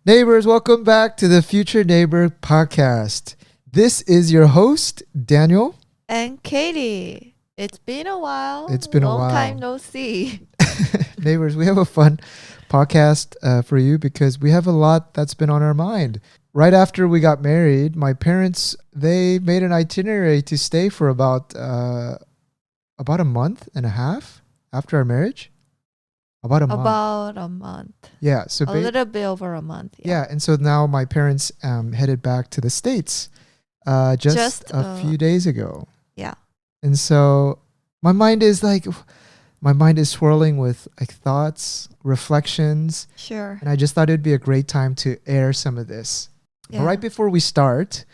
Neighbors, welcome back to the Future Neighbor podcast. This is your host, Daniel. And Katie. It's been a while. It's been a Long while. time no see. Neighbors, we have a fun podcast for you because we have a lot that's been on our mind. Right after we got married, my parents, they made an itinerary to stay for about a month and a half after our marriage. About a month. About a month. Yeah. So a little bit over a month. Yeah. And so now my parents headed back to the States just a few days ago. Yeah. And so my mind is swirling with like thoughts, reflections. Sure. And I just thought it'd be a great time to air some of this. Yeah. But right before we start,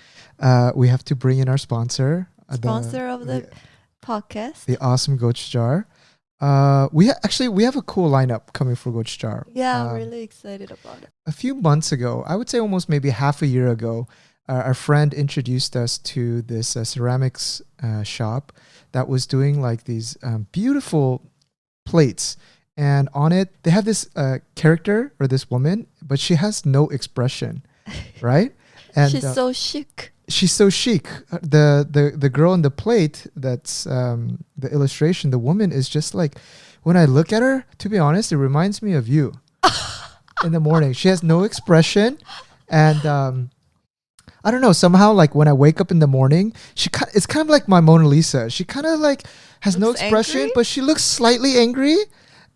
we have to bring in our sponsor. Sponsor of the podcast. The awesome Gochujar. We have a cool lineup coming for Gochujar. Yeah, I'm really excited about it. A few months ago, I would say almost maybe half a year ago, our friend introduced us to this ceramics shop that was doing like these beautiful plates. And on it, they have this character or this woman, but she has no expression, right? And she's so chic. She's so chic. The girl on the plate, that's the illustration, the woman is just like, when I look at her, to be honest, it reminds me of you in the morning. She has no expression. And I don't know, somehow like when I wake up in the morning, it's kind of like my Mona Lisa. She kind of like has no expression, angry? But she looks slightly angry.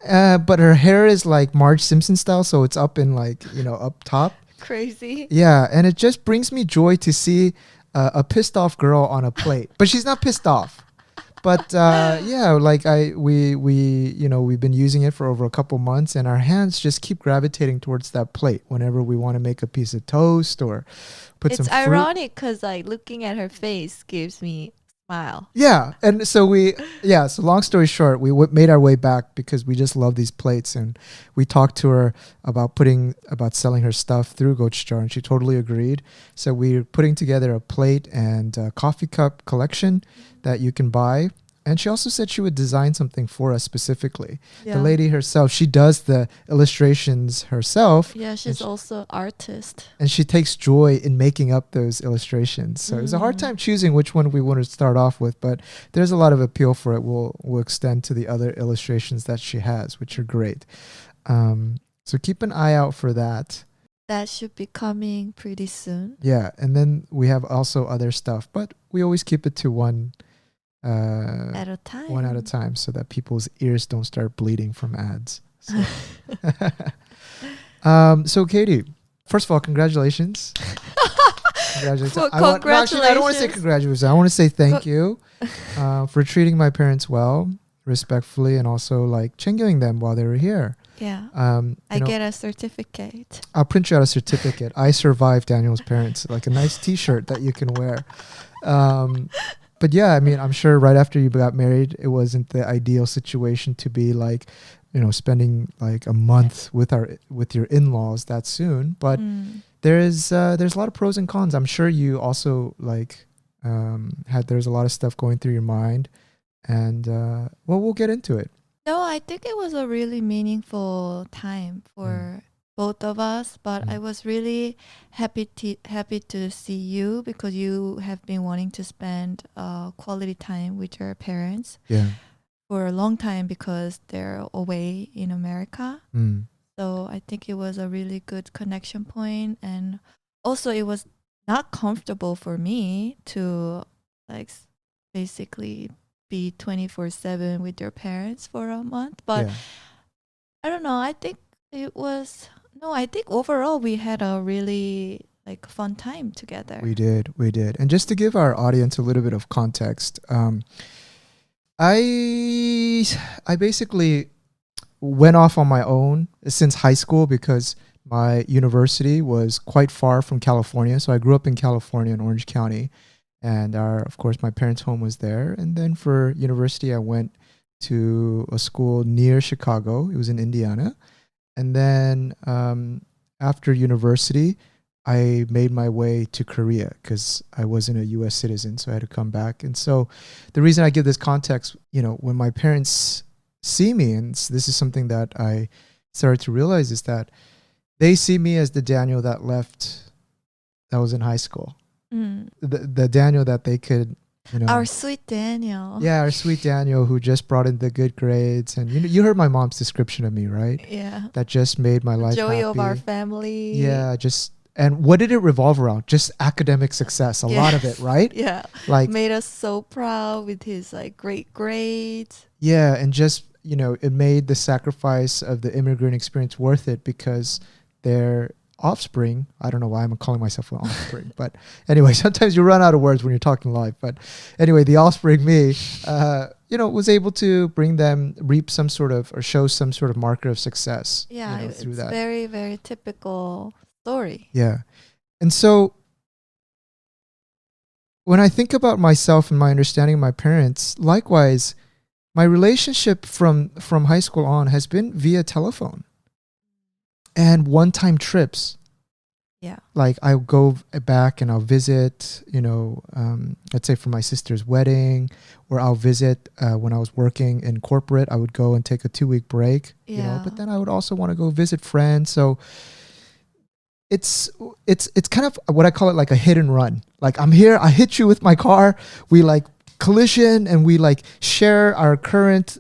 But her hair is like Marge Simpson style. So it's up in like, up top. Crazy. Yeah, and it just brings me joy to see a pissed off girl on a plate, but she's not pissed off. But we've been using it for over a couple months, and our hands just keep gravitating towards that plate whenever we want to make a piece of toast or put some fruit. It's ironic because like looking at her face gives me smile. Yeah, and so so long story short, we made our way back because we just love these plates, and we talked to her about selling her stuff through Gochujar, and she totally agreed. So we're putting together a plate and a coffee cup collection that you can buy. And she also said she would design something for us specifically. Yeah. The lady herself, she does the illustrations herself. Yeah, she's also an artist. And she takes joy in making up those illustrations. So it was a hard time choosing which one we want to start off with, but there's a lot of appeal for it. We'll extend to the other illustrations that she has, which are great. So keep an eye out for that. That should be coming pretty soon. Yeah, and then we have also other stuff, but we always keep it to one at a time. One at a time, so that people's ears don't start bleeding from ads. So, so Katie, first of all, congratulations. Congratulations. Well, I don't want to say congratulations. I want to say thank you for treating my parents well, respectfully, and also like 챙겨ing them while they were here. Yeah. I get a certificate. I'll print you out a certificate. I survived Daniel's parents, like a nice T-shirt that you can wear. But yeah, I mean, I'm sure right after you got married, it wasn't the ideal situation to be like, spending like a month with your in-laws that soon. But there's a lot of pros and cons. I'm sure you also like there's a lot of stuff going through your mind, and we'll get into it. No, I think it was a really meaningful time for both of us, but I was really happy to see you because you have been wanting to spend quality time with your parents for a long time because they're away in America. So I think it was a really good connection point, and also it was not comfortable for me to like basically be 24/7 with your parents for a month, but I don't know, I think overall we had a really like fun time together. We did. And just to give our audience a little bit of context, I basically went off on my own since high school because my university was quite far from California. So I grew up in California in Orange County, and of course my parents' home was there. And then for university, I went to a school near Chicago. It was in Indiana. And then after university, I made my way to Korea because I wasn't a U.S. citizen, so I had to come back. And so the reason I give this context, when my parents see me, and this is something that I started to realize, is that they see me as the Daniel that left, that was in high school. The Daniel that they could, Our sweet Daniel. yeah, our sweet Daniel who just brought in the good grades. And you heard my mom's description of me, right? Yeah. That just made my life Joy happy. of our family. Yeah, and what did it revolve around? Just academic success, a lot of it, right? Yeah. Like made us so proud with his like great grades. Yeah, and just, it made the sacrifice of the immigrant experience worth it because their offspring, I don't know why I'm calling myself an offspring, but anyway, sometimes you run out of words when you're talking live. But anyway, the offspring, me, was able to reap some sort of, or show some sort of marker of success. Yeah, through it's that. very, very typical story. Yeah. And so when I think about myself and my understanding of my parents, likewise, my relationship from high school on has been via telephone and one-time trips. Yeah. Like I'll go back and I'll visit, let's say for my sister's wedding, or I'll visit when I was working in corporate, I would go and take a 2-week break, but then I would also want to go visit friends. So it's kind of what I call it, like a hit and run. Like I'm here, I hit you with my car, we like collision, and we like share our current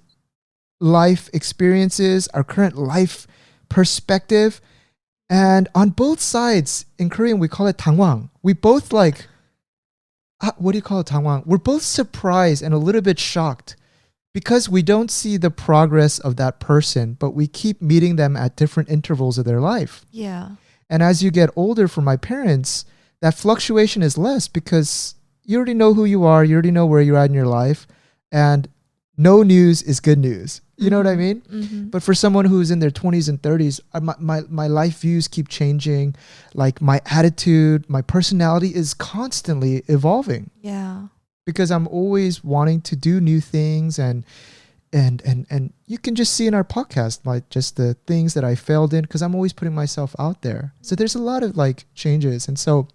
life experiences, our current life perspective. And on both sides, in Korean, we call it 당황. We both like, what do you call it, 당황? We're both surprised and a little bit shocked because we don't see the progress of that person, but we keep meeting them at different intervals of their life. Yeah. And as you get older, for my parents, that fluctuation is less because you already know who you are. You already know where you're at in your life. And no news is good news. You know what I mean? Mm-hmm. But for someone who's in their 20s and 30s, my life views keep changing. Like my attitude, my personality is constantly evolving. Yeah. Because I'm always wanting to do new things, and you can just see in our podcast, like just the things that I failed in, because I'm always putting myself out there. So there's a lot of like changes. And so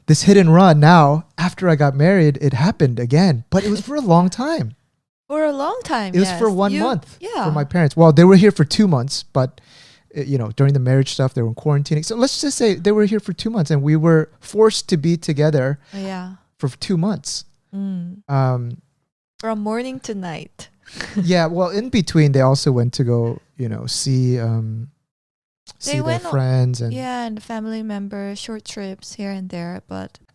this hit and run now, after I got married, it happened again, but it was for a long time. For a long time. It was for 1 month yeah. for my parents. Well, they were here for 2 months, but during the marriage stuff, they were quarantining. So let's just say they were here for 2 months and we were forced to be together for 2 months. From morning to night. Yeah. Well, in between, they also went to go, see their friends and family members, short trips here and there.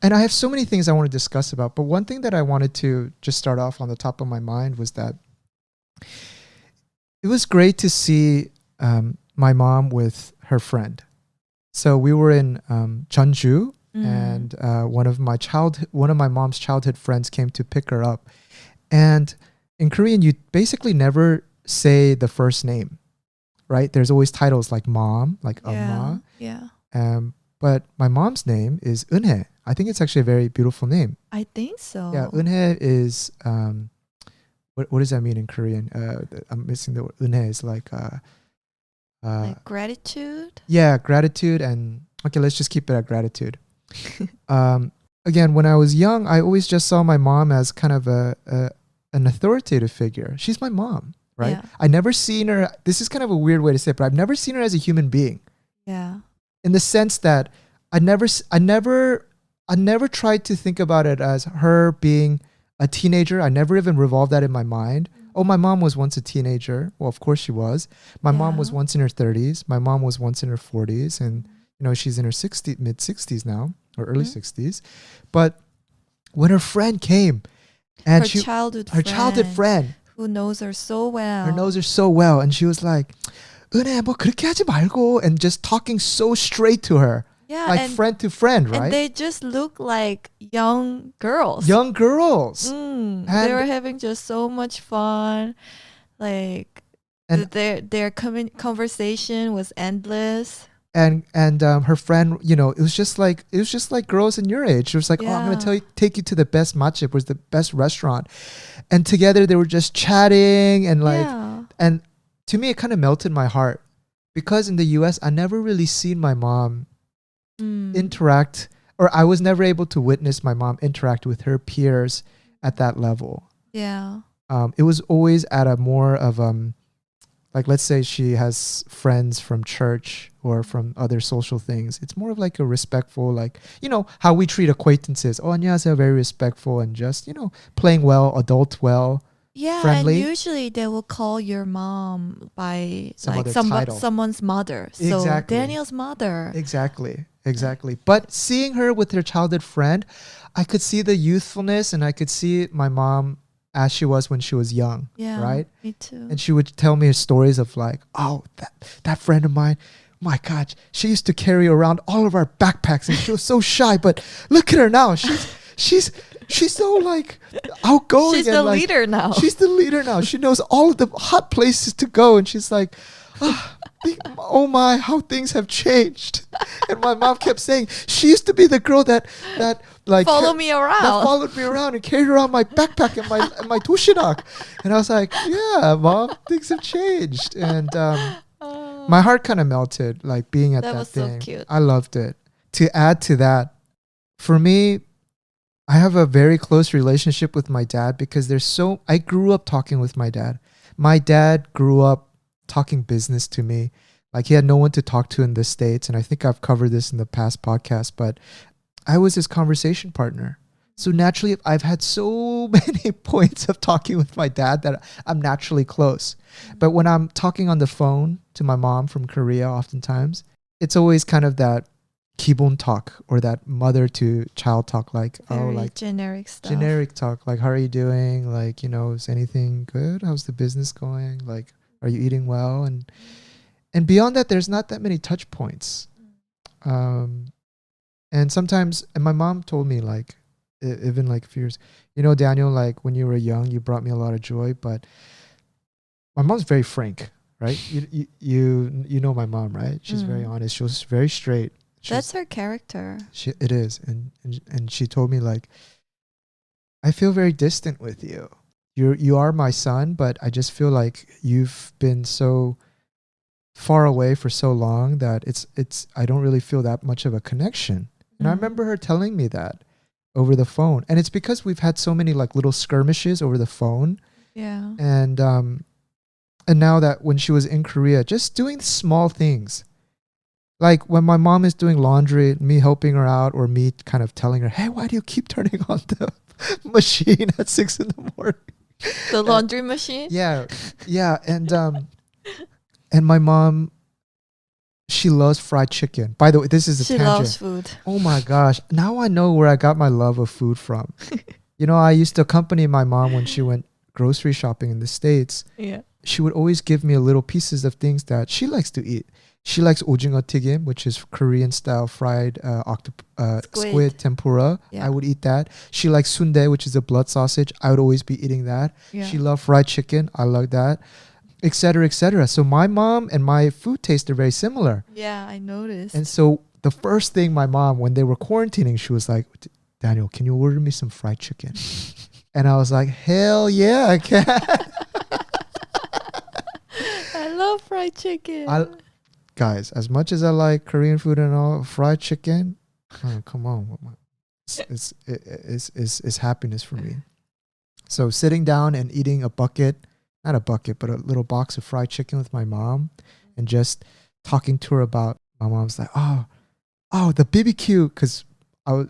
And I have so many things I want to discuss about, but one thing that I wanted to just start off on the top of my mind was that it was great to see my mom with her friend. So we were in Jeonju, and one of my mom's childhood friends came to pick her up. And in Korean, you basically never say the first name, right? There's always titles like mom, like Amma. Yeah. But my mom's name is Eunhae. I think it's actually a very beautiful name. I think so. Yeah, Eunhae is, what does that mean in Korean? I'm missing the word. Eunhae is like gratitude? Yeah, gratitude. And okay, let's just keep it at gratitude. Again, when I was young, I always just saw my mom as kind of an authoritative figure. She's my mom, right? Yeah. I never seen her. This is kind of a weird way to say it, but I've never seen her as a human being. Yeah. In the sense that I never tried to think about it as her being a teenager. I never even revolved that in my mind. Oh, my mom was once a teenager. Well, of course she was. My mom was once in her 30s. My mom was once in her 40s, and she's in her mid 60s now, or early 60s. But when her friend came, and her childhood friend who knows her so well, and she was like, 은혜, 뭐 그렇게 하지 말고, and just talking so straight to her. Yeah, like friend to friend, right? And they just look like young girls. They were having just so much fun. Like their conversation was endless. And her friend, it was just like girls in your age. It was like, I'm gonna take you to the best matchup, was the best restaurant, and together they were just chatting and and to me it kind of melted my heart, because in the U.S. I never really seen my mom interact, or I was never able to witness my mom interact with her peers at that level. Yeah. It was always at a more of like, let's say she has friends from church or from other social things. It's more of like a respectful, like, you know, how we treat acquaintances. Oh, 안녕하세요, very respectful and just, you know, playing well, adult well, Yeah, friendly. and usually they will call your mom by Some like other title. someone's mother. So Exactly. Daniel's mother. Exactly. But seeing her with her childhood friend, I could see the youthfulness and I could see my mom as she was when she was young. Yeah, Right? me too. And she would tell me stories of like, oh, that friend of mine, my God, she used to carry around all of our backpacks and she was so shy. But look at her now. She's so like outgoing. She's and the like, leader now. She's the leader now. She knows all of the hot places to go. And she's like, oh my, how things have changed. And my mom kept saying, she used to be the girl that like Follow me around. that followed me around and carried around my backpack and my toshinak. And I was like, yeah, mom, things have changed. And my heart kind of melted, like being at that was thing. so cute. I loved it. To add to that, for me, I have a very close relationship with my dad because I grew up talking with my dad. My dad grew up talking business to me. Like he had no one to talk to in the States. And I think I've covered this in the past podcast, but I was his conversation partner. So naturally, I've had so many points of talking with my dad that I'm naturally close. But when I'm talking on the phone to my mom from Korea, oftentimes, it's always kind of that 기본 talk or that mother to child talk, like, Very like generic stuff. generic talk, like, how are you doing? Like, you know, is anything good? How's the business going? Like, are you eating well? And beyond that, there's not that many touch points. And sometimes, and my mom told me, like, even like a few years, you know, Daniel, like when you were young, you brought me a lot of joy, but my mom's very frank, right? You know my mom, right? She's very honest. She was very straight. That's her character. It is. And she told me, like, I feel very distant with you. You are my son, but I just feel like you've been so far away for so long that it's I don't really feel that much of a connection. And I remember her telling me that over the phone. And it's because we've had so many like little skirmishes over the phone. Yeah. And now that when she was in Korea, just doing small things. Like when my mom is doing laundry, me helping her out or me kind of telling her, hey, why do you keep turning on the machine at 6 a.m? The laundry machine? Yeah. Yeah. And my mom, she loves fried chicken. By the way, this is a tangent. She loves food. Oh my gosh. Now I know where I got my love of food from. You know, I used to accompany my mom when she went grocery shopping in the States. Yeah. She would always give me little pieces of things that she likes to eat. She likes 오징어 튀김, which is Korean style fried squid tempura. Yeah. I would eat that. She likes sundae, which is a blood sausage. I would always be eating that. Yeah. She loved fried chicken. I love that, etc., etc. So my mom and my food taste are very similar. Yeah, I noticed. And so the first thing my mom, when they were quarantining, she was like, Daniel, can you order me some fried chicken? And I was like, hell yeah, I can. I love fried chicken. Guys, as much as I like Korean food and all, fried chicken, oh, come on, it's happiness for me. So sitting down and eating not a bucket, but a little box of fried chicken with my mom, and just talking to her about, my mom's like, oh, the BBQ, because I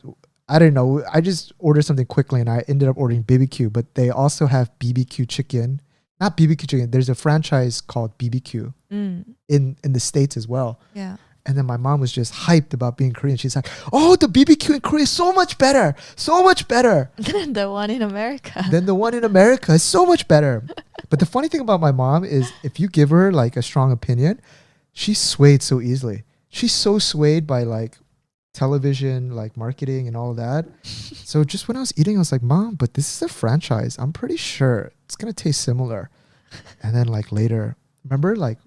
didn't know, I just ordered something quickly and I ended up ordering BBQ, but they also have BBQ chicken. Not BBQ chicken. There's a franchise called BBQ in the States as well. Yeah. And then my mom was just hyped about being Korean. She's like, oh, the BBQ in Korea is so much better. So much better. Than the one in America. Than the one in America is so much better. But the funny thing about my mom is if you give her like a strong opinion, she's swayed so easily. She's so swayed by like television, like marketing and all of that. So just when I was eating, I was like, Mom, but this is a franchise. I'm pretty sure it's going to taste similar. And then like later, remember like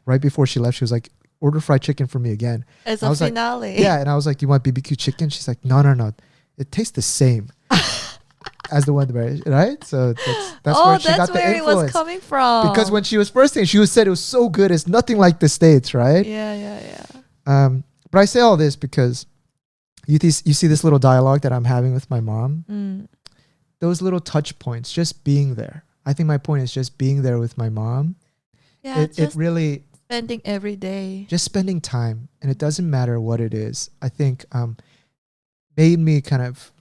right before she left, she was like, order fried chicken for me again. As a finale. Like, yeah. And I was like, you want BBQ chicken? She's like, no. It tastes the same as the one, right? So that's where she got the influence. It was coming from. Because when she was first thing, she said it was so good. It's nothing like the States, right? Yeah. But I say all this because you see this little dialogue that I'm having with my mom. Those little touch points, just being there. I think my point is just being there with my mom. Yeah, it really spending every day. Just spending time, and it doesn't matter what it is. I think made me kind of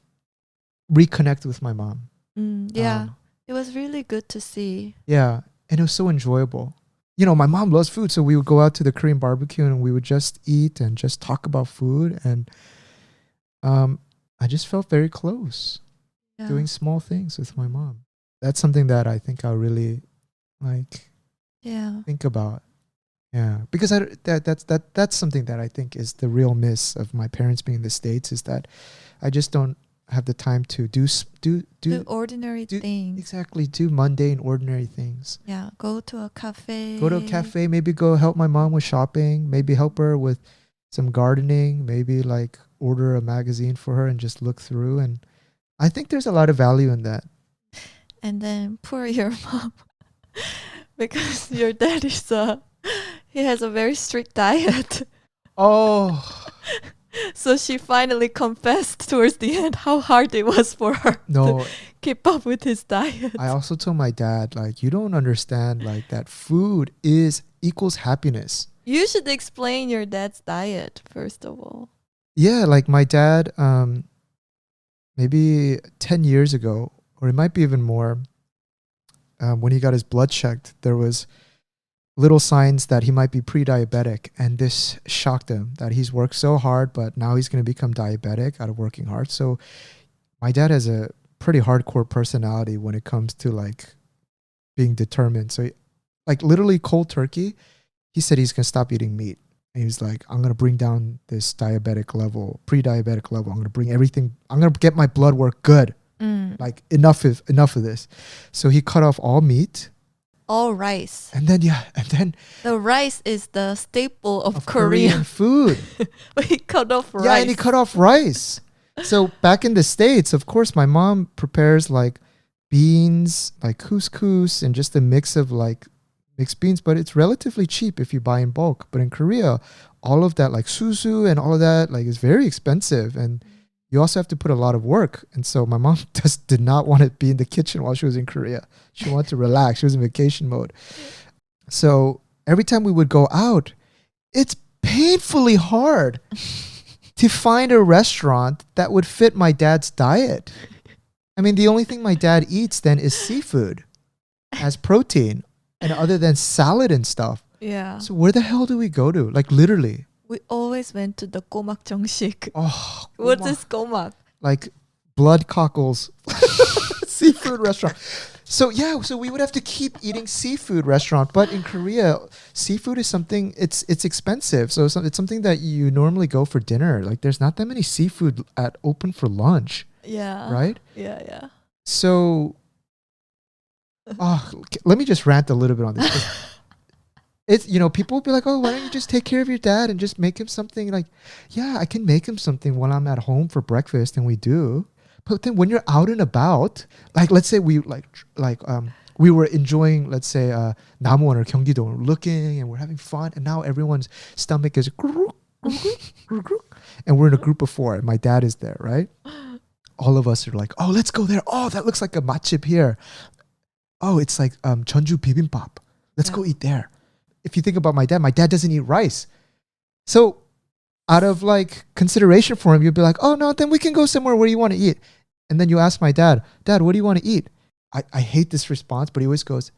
reconnect with my mom. Yeah, it was really good to see. Yeah, and it was so enjoyable. You know, my mom loves food, so we would go out to the Korean barbecue and we would just eat and just talk about food. And I just felt very close doing small things with my mom. That's something that I think I really think about. Yeah, because that's something that I think is the real miss of my parents being in the States, is that I just don't have the time to do ordinary things. Exactly, do mundane, ordinary things. Yeah, go to a cafe. Maybe go help my mom with shopping. Maybe help her with some gardening. Maybe like order a magazine for her and just look through. And I think there's a lot of value in that. And then poor your mom, because your dad is he has a very strict diet. Oh. So she finally confessed towards the end how hard it was for her to keep up with his diet. I also told my dad, like, you don't understand, like, that food equals happiness. You should explain your dad's diet, first of all. Yeah, like my dad, maybe 10 years ago, or it might be even more, when he got his blood checked, there was little signs that he might be pre-diabetic, and this shocked him that he's worked so hard, but now he's going to become diabetic out of working hard. So my dad has a pretty hardcore personality when it comes to like being determined. So like literally cold turkey, he said he's going to stop eating meat. And he was like, I'm going to bring down this diabetic level, pre-diabetic level. I'm going to bring everything. I'm going to get my blood work good. Like enough of this. So he cut off all meat. All rice. And then the rice is the staple of Korean food. But he cut off rice. Yeah, and he cut off rice. So back in the States, of course, my mom prepares like beans, like couscous, and just a mix of like mixed beans, but it's relatively cheap if you buy in bulk. But in Korea, all of that, like susu and all of that, like is very expensive, and you also have to put a lot of work. And so my mom just did not want to be in the kitchen while she was in Korea. She wanted to relax. She was in vacation mode. So every time we would go out, it's painfully hard to find a restaurant that would fit my dad's diet. I mean, the only thing my dad eats then is seafood as protein, and other than salad and stuff. Yeah. So where the hell do we go to? Like literally. We always went to the 꼬막 정식. Oh, what is 꼬막? Like blood cockles seafood restaurant. So yeah, so we would have to keep eating seafood restaurant. But in Korea, seafood is something, it's expensive. So it's something that you normally go for dinner. Like there's not that many seafood open for lunch. Yeah. Right? Yeah. So let me just rant a little bit on this. It's, you know, people will be like, oh, why don't you just take care of your dad and just make him something? Like, yeah, I can make him something when I'm at home for breakfast, and we do. But then when you're out and about, like, let's say we we were enjoying, let's say, Namwon or Gyeonggi-do, and we're looking and we're having fun, and now everyone's stomach is and we're in a group of 4 and my dad is there, right? All of us are like, oh, let's go there. Oh, that looks like a matchip here. Oh, it's like Jeonju bibimbap. Let's go eat there. If you think about my dad doesn't eat rice. So out of like consideration for him, you'd be like, oh no, then we can go somewhere where you want to eat. And then you ask my dad, what do you want to eat? I hate this response, but he always goes,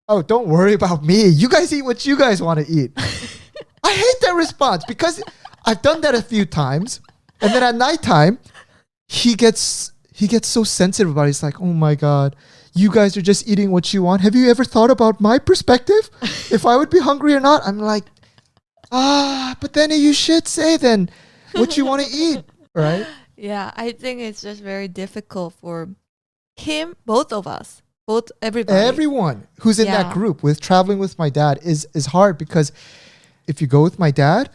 oh, don't worry about me. You guys eat what you guys want to eat. I hate that response because I've done that a few times. And then at nighttime, he gets so sensitive about it. He's like, oh my God, you guys are just eating what you want. Have you ever thought about my perspective? If I would be hungry or not? I'm like, but then you should say then what you want to eat, right? Yeah, I think it's just very difficult for him, both of us, everybody. Everyone who's in that group with traveling with my dad is hard, because if you go with my dad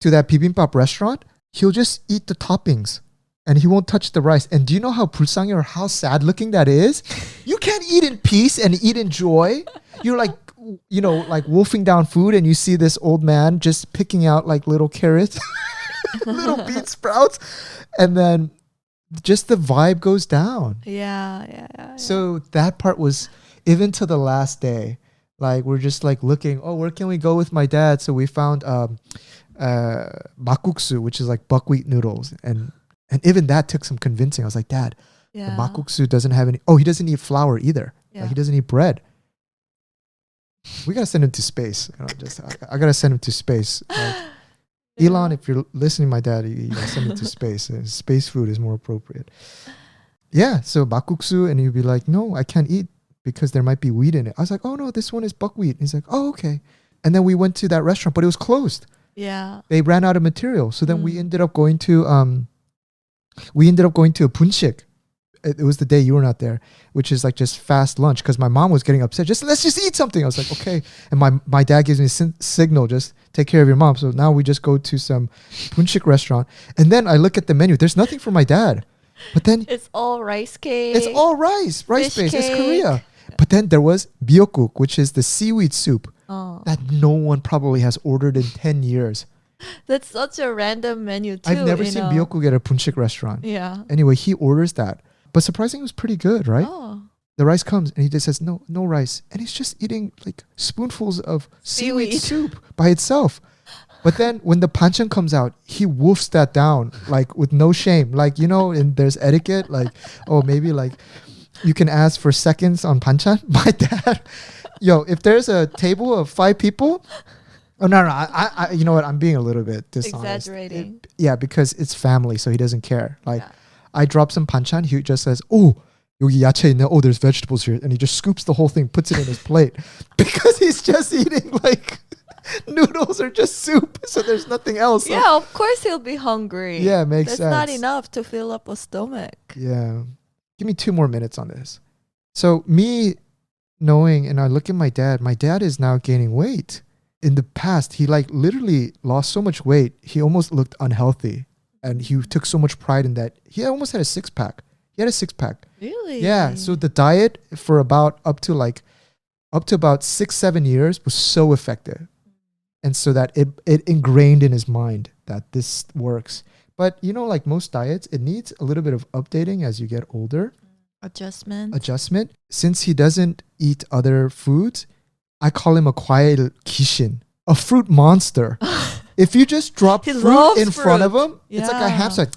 to that bibimbap restaurant, he'll just eat the toppings. And he won't touch the rice. And do you know how 불쌍해 or how sad looking that is? You can't eat in peace and eat in joy. You're like, you know, like wolfing down food, and you see this old man just picking out like little carrots, little bean sprouts. And then just the vibe goes down. Yeah. So that part was, even to the last day, Like we're just like looking, oh, where can we go with my dad? So we found makguksu, which is like buckwheat noodles, and even that took some convincing. I was like, Dad, the Yeah. makguksu doesn't have any. Oh, he doesn't eat flour either. Yeah. Like he doesn't eat bread. We gotta send him to space. I gotta send him to space. Like, Yeah. Elon, if you're listening, my dad, you gotta send him to space. Space food is more appropriate. Yeah, so makguksu, and he'd be like, no, I can't eat because there might be wheat in it. I was like, oh no, this one is buckwheat. And he's like, oh, okay. And then we went to that restaurant, but it was closed. Yeah. They ran out of material. So then we Mm. ended up going to a punshik. It was the day you were not there, which is like just fast lunch, because my mom was getting upset. Let's just eat something. I was like, okay. And my dad gives me a signal, just take care of your mom. So now we just go to some punshik restaurant. And then I look at the menu. There's nothing for my dad. But then It's all rice cake. it's all rice Fish based. It's cake. Korea. But then there was byokguk, which is the seaweed soup Oh, that no one probably has ordered in 10 years. that's such a random menu too. I've never you seen know. byokguk at a punshik restaurant. Yeah. Anyway, he orders that. But surprisingly, it was pretty good, right? Oh. The rice comes and he just says, no rice. And he's just eating like spoonfuls of seaweed Seaweed. soup by itself. But then when the panchan comes out, he woofs that down like with no shame. Like, and there's etiquette. Like, oh, maybe like you can ask for seconds on panchan. My dad, if there's a table of 5 people, oh, no, I you know what? I'm being a little bit dishonest. Exaggerating. Yeah, because it's family, so he doesn't care. Like, Yeah. I drop some panchan, he just says, oh, 여기 야채 있네. Oh, there's vegetables here. And he just scoops the whole thing, puts it in his plate. Because he's just eating like noodles or just soup. So there's nothing else. Yeah, of course he'll be hungry. Yeah, makes That's sense. not enough to fill up a stomach. Yeah. Give me 2 more minutes on this. So me knowing, and I look at my dad is now gaining weight. In the past, he like literally lost so much weight. He almost looked unhealthy. And he took so much pride in that. He almost had a 6-pack. He had a 6-pack. Really? Yeah. So the diet for up to about 6-7 years was so effective. And so that it ingrained in his mind that this works. But like most diets, it needs a little bit of updating as you get older. Adjustment. Since he doesn't eat other foods, I call him a 과일 귀신, a fruit monster. If you just drop He fruit loves in front of fruit. him, it's like a hamster.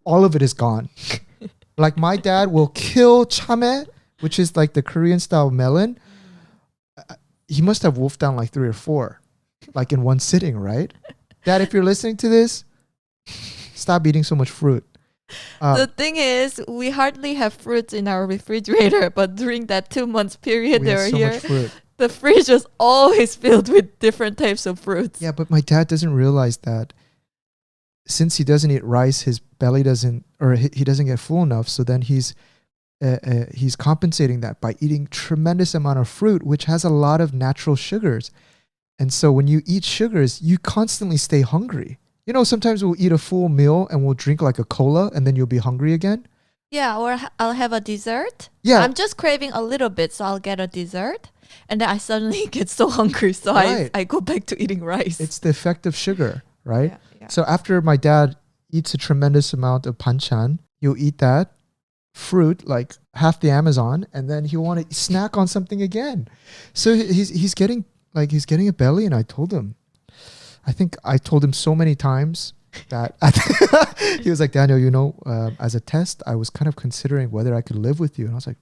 All of it is gone. Like my dad will kill chame, which is like the Korean style melon. He must have wolfed down like 3 or 4, like in one sitting, right? Dad, if you're listening to this, stop eating so much fruit. The thing is, we hardly have fruits in our refrigerator, but during that 2 months period We they have were so here, much fruit. the fridge was always filled with different types of fruits. Yeah, but my dad doesn't realize that since he doesn't eat rice, his belly doesn't, or he doesn't get full enough. So then he's compensating that by eating tremendous amount of fruit, which has a lot of natural sugars. And so when you eat sugars, you constantly stay hungry. Sometimes we'll eat a full meal and we'll drink like a cola and then you'll be hungry again. Yeah, or I'll have a dessert. Yeah. I'm just craving a little bit, so I'll get a dessert. And then I suddenly get so hungry, so Right. I go back to eating rice. It's the effect of sugar, right? Yeah. So after my dad eats a tremendous amount of panchan, you'll eat that fruit, like half the Amazon, and then he'll want to snack on something again. So he's getting a belly, and I told him so many times that he was like, Daniel, as a test, I was kind of considering whether I could live with you. And I was like,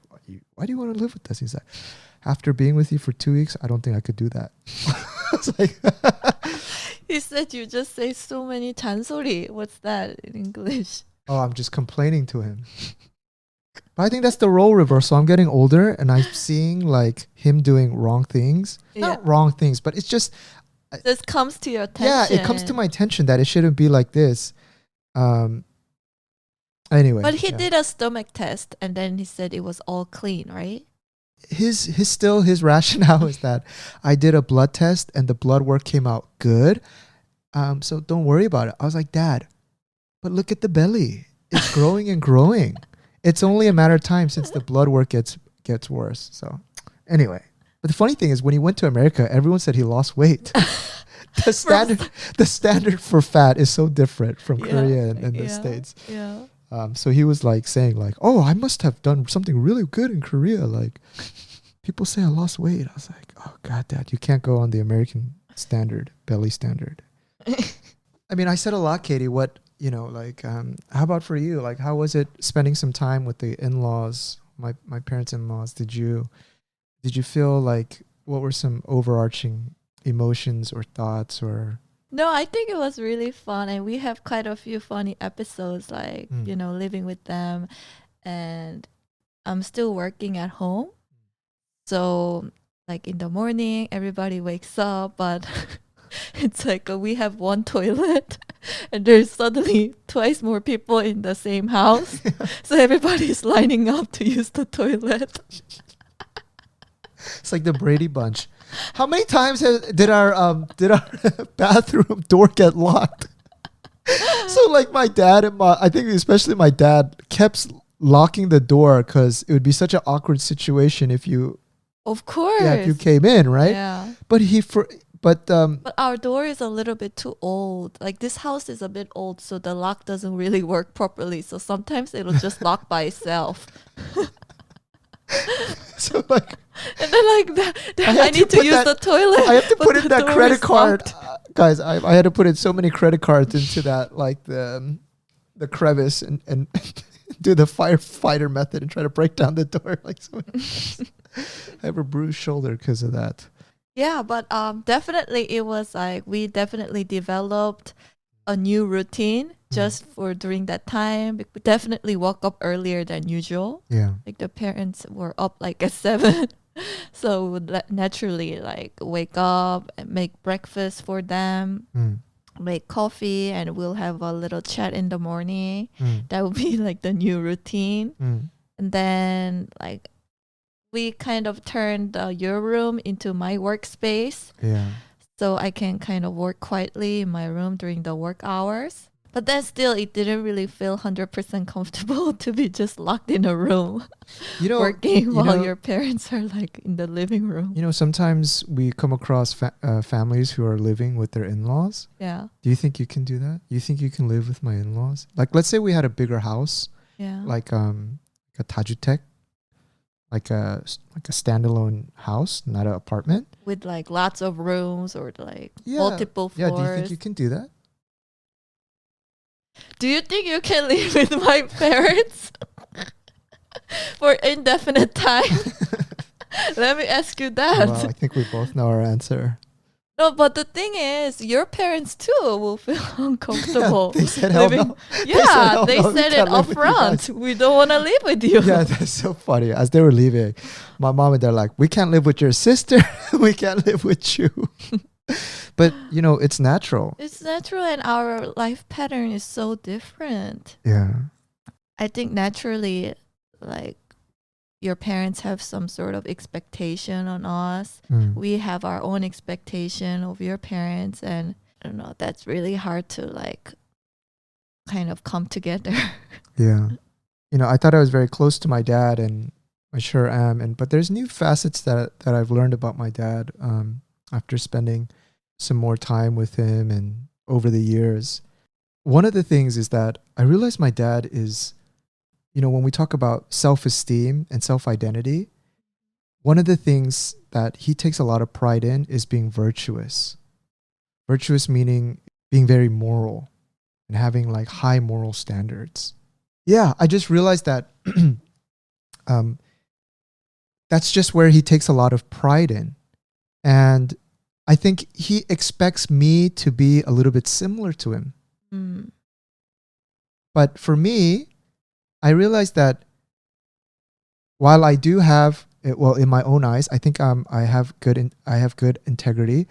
why do you want to live with us? He's like, after being with you for 2 weeks, I don't think I could do that. I was like, He said you just say so many 잔소리. What's that in English? oh, I'm just complaining to him. But I think that's the role reversal. I'm getting older and I'm seeing like him doing wrong things. Yeah. Not wrong things, but it's just, This comes to your attention. yeah, it comes to my attention that it shouldn't be like this. Anyway. But he yeah. did a stomach test, and then he said it was all clean, right? His rationale is that I did a blood test and the blood work came out good. So don't worry about it. I was like, Dad, but look at the belly. It's growing and growing. It's only a matter of time since the blood work gets worse. So anyway, but the funny thing is when he went to America, everyone said he lost weight. The standard for fat is so different from Korea and the States. Yeah. So he was like saying like, oh, I must have done something really good in Korea. Like people say I lost weight. I was like, oh God, Dad, you can't go on the American standard, belly standard. I mean, I said a lot, Katie. What, like, how about for you? Like, how was it spending some time with the in-laws, my parents' in-laws? Did you feel like, what were some overarching emotions or thoughts or? No, I think it was really fun, and we have quite a few funny episodes, like, living with them. And I'm still working at home. So, like, in the morning, everybody wakes up, but it's like we have one toilet, and there's suddenly twice more people in the same house. So everybody's lining up to use the toilet. It's like the Brady Bunch. How many times did our bathroom door get locked? So like my dad and I think especially my dad kept locking the door because it would be such an awkward situation if you, of course, if you came in, right? Yeah. But our door is a little bit too old. Like, this house is a bit old, so the lock doesn't really work properly. So sometimes it'll just lock by itself. So like, and then like that, I need to use the toilet. I have to put in that credit card, guys. I had to put in so many credit cards into that, like the crevice, and do the firefighter method and try to break down the door. Like, so I have a bruised shoulder because of that. Yeah, but definitely it was like we definitely developed a new routine just for during that time. We definitely woke up earlier than usual. Yeah. Like, the parents were up like at 7. So we would naturally like wake up and make breakfast for them, make coffee, and we'll have a little chat in the morning. That would be like the new routine. And then like we kind of turned your room into my workspace. Yeah. So I can kind of work quietly in my room during the work hours. But then still, it didn't really feel 100% comfortable to be just locked in a room working while your parents are like in the living room. Sometimes we come across families who are living with their in-laws. Yeah. Do you think you can do that? You think you can live with my in-laws? Like, let's say we had a bigger house. Yeah. Like a tajutek. Like a standalone house, not an apartment. With like lots of rooms or like multiple floors. Yeah, do you think you can do that? Do you think you can live with my parents for indefinite time? Let me ask you that. Well, I think we both know our answer. No, but the thing is, your parents too will feel uncomfortable. They said hell no. Yeah, they said it up front. We don't want to live with you. Yeah, that's so funny. As they were leaving, my mom and dad are like, we can't live with your sister. We can't live with you. But, it's natural. It's natural, and our life pattern is so different. Yeah. I think naturally, like, your parents have some sort of expectation on us. We have our own expectation of your parents, and I don't know, that's really hard to like kind of come together. Yeah. I thought I was very close to my dad, and I sure am. But there's new facets that I've learned about my dad after spending some more time with him and over the years. One of the things is that I realized my dad is, when we talk about self-esteem and self-identity, one of the things that he takes a lot of pride in is being virtuous. Virtuous meaning being very moral and having like high moral standards. Yeah, I just realized that that's just where he takes a lot of pride in. And I think he expects me to be a little bit similar to him. But for me, I realized that while I do have, in my own eyes, I think I have good integrity.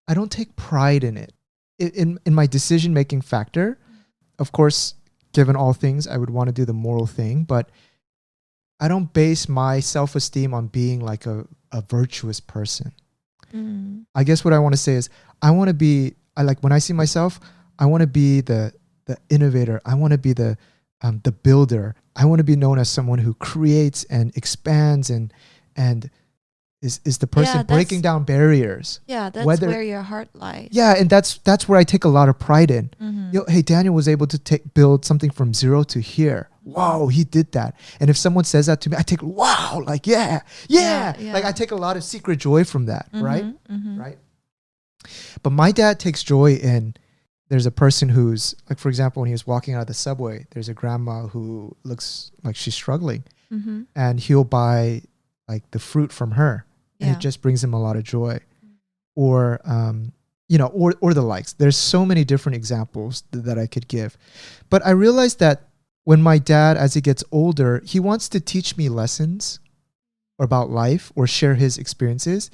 I don't take pride in it. In my decision-making factor, of course, given all things, I would want to do the moral thing, but I don't base my self-esteem on being like a virtuous person. I guess what I want to say is when I see myself, I want to be the innovator. I want to be the builder. I want to be known as someone who creates and expands and is the person breaking down barriers. Yeah, that's where your heart lies. Yeah, and that's where I take a lot of pride in. Hey, Daniel was able to build something from zero to here. Whoa, he did that. And if someone says that to me, I take, wow, like, yeah. Like I take a lot of secret joy from that, right? Right. But my dad takes joy in, there's a person who's like, for example, when he was walking out of the subway, there's a grandma who looks like she's struggling, and he'll buy like the fruit from her, and it just brings him a lot of joy. Or, or the likes. There's so many different examples that I could give. But I realized that when my dad, as he gets older, he wants to teach me lessons about life or share his experiences.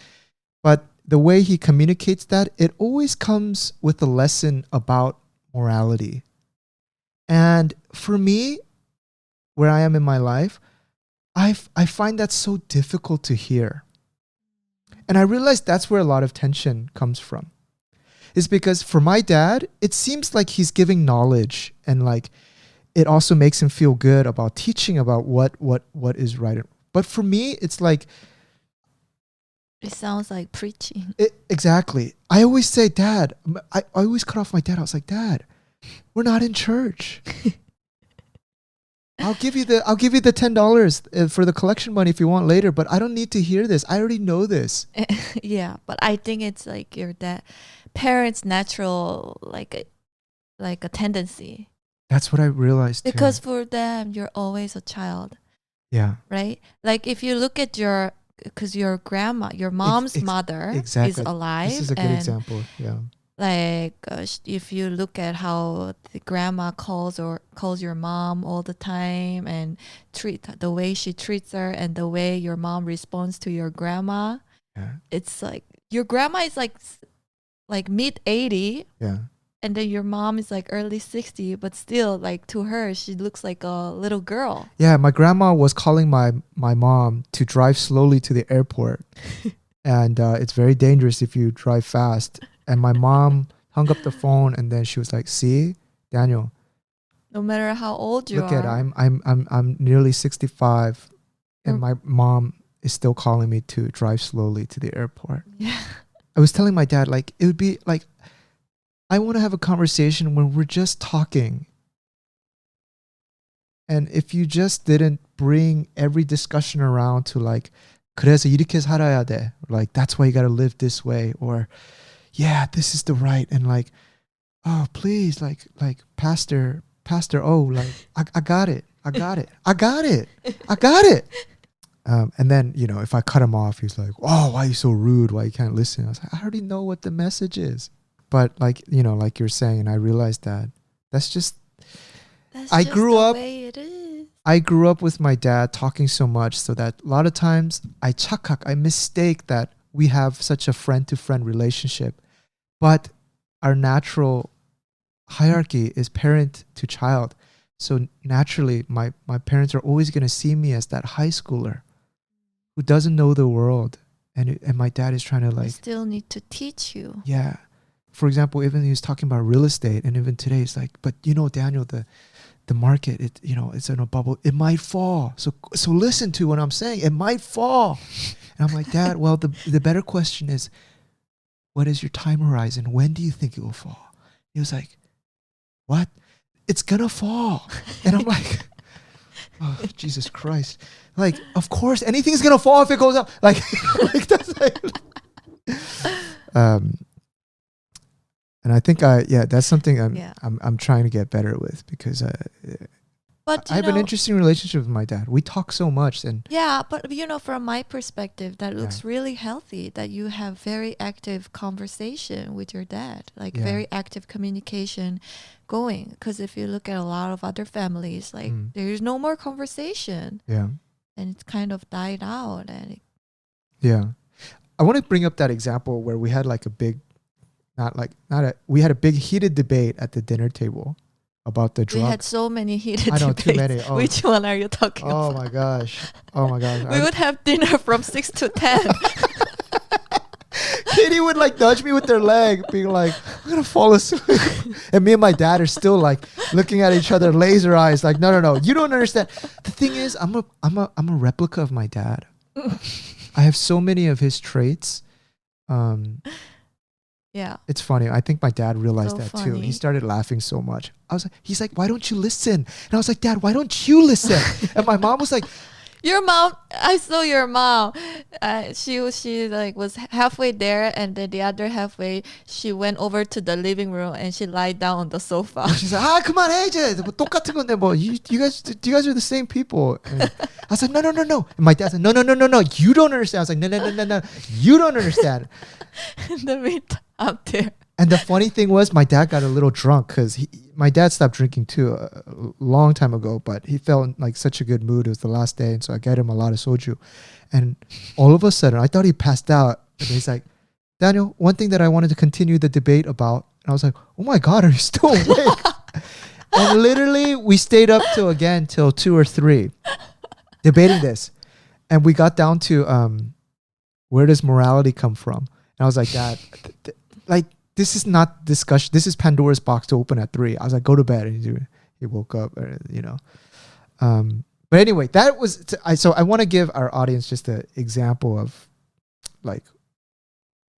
But the way he communicates that, it always comes with a lesson about morality. And for me, where I am in my life, I find that so difficult to hear. And I realized that's where a lot of tension comes from. Is because for my dad, it seems like he's giving knowledge, and like it also makes him feel good about teaching about what is right. But for me, it's like, it sounds like preaching. Exactly. I always say, Dad, I always cut off my dad. I was like, Dad, we're not in church. I'll give you the $10 for the collection money if you want later, but I don't need to hear this. I already know this. Yeah, but I think it's like your dad, parents' natural like a tendency. That's what I realized too. Because for them, you're always a child. Yeah. Right? Like if you look at because your grandma, your mom's mother is alive. This is a good example. Yeah. Like if you look at how the grandma calls your mom all the time, and the way she treats her, and the way your mom responds to your grandma, it's like your grandma is like mid 80, and then your mom is like early 60, but still, like, to her, she looks like a little girl. Yeah, my grandma was calling my mom to drive slowly to the airport. And it's very dangerous if you drive fast. And my mom hung up the phone, and then she was like, "See, Daniel, no matter how old you look at I'm nearly 65, and my mom is still calling me to drive slowly to the airport." Yeah. I was telling my dad, like, it would be like, I want to have a conversation when we're just talking. And if you just didn't bring every discussion around to like, 그래서 이렇게 살아야 돼. Like, that's why you got to live this way. Or, yeah, this is the right. And like, oh, please, like pastor, oh, like, I got it. And then, if I cut him off, he's like, "Oh, why are you so rude? Why you can't listen?" I was like, I already know what the message is. But like, like you're saying, and I realized that's just I grew up, the way it is. I grew up with my dad talking so much, so that a lot of times I mistake that we have such a friend-to-friend relationship. But our natural hierarchy is parent to child. So naturally, my parents are always going to see me as that high schooler who doesn't know the world. And my dad is trying to like... I still need to teach you. Yeah. For example, even he was talking about real estate, and even today it's like, but Daniel, the market, it's in a bubble. It might fall. So listen to what I'm saying. It might fall. And I'm like, Dad, well, the better question is, what is your time horizon? When do you think it will fall? He was like, what? It's gonna fall. And I'm like, oh, Jesus Christ. Like, of course, anything's gonna fall if it goes up. Like, that's like, and I think that's something I'm trying to get better with, because but I have an interesting relationship with my dad. We talk so much, and but from my perspective, that looks really healthy. That you have very active conversation with your dad, like very active communication going. Because if you look at a lot of other families, like there's no more conversation. Yeah, and it's kind of died out. And I want to bring up that example where we had like a big. We had a big heated debate at the dinner table about the drug. We had so many heated debates. I know, too many. Oh. Which one are you talking about? Oh my gosh. We would have dinner from 6 to 10. Katie would like nudge me with their leg, being like, "I'm gonna fall asleep." And me and my dad are still like looking at each other, laser eyes, like, no, you don't understand. The thing is, I'm a replica of my dad. I have so many of his traits. Yeah. It's funny. I think my dad realized So that too. funny. He started laughing so much. He's like, why don't you listen? And I was like, Dad, why don't you listen? And my mom was like, Your mom, I saw your mom. She like was halfway there, and then the other halfway she went over to the living room and she lied down on the sofa. she's like, 그만해 이제. 뭐 똑같은 건데 뭐 you guys are the same people. And I was like, no. And my dad said, no. You don't understand. I was like, no. You don't understand. In the meantime, out there. And the funny thing was, my dad got a little drunk because my dad stopped drinking too a long time ago, but he felt in like such a good mood. It was the last day, and so I got him a lot of soju. And all of a sudden, I thought he passed out. And he's like, Daniel, one thing that I wanted to continue the debate about. And I was like, oh my God, are you still awake? And literally, we stayed up till 2 or 3, debating this. And we got down to where does morality come from? And I was like, Dad, this is not discussion. This is Pandora's box to open at 3. I was like, go to bed. And he woke up, But anyway, that was, so I want to give our audience just an example of like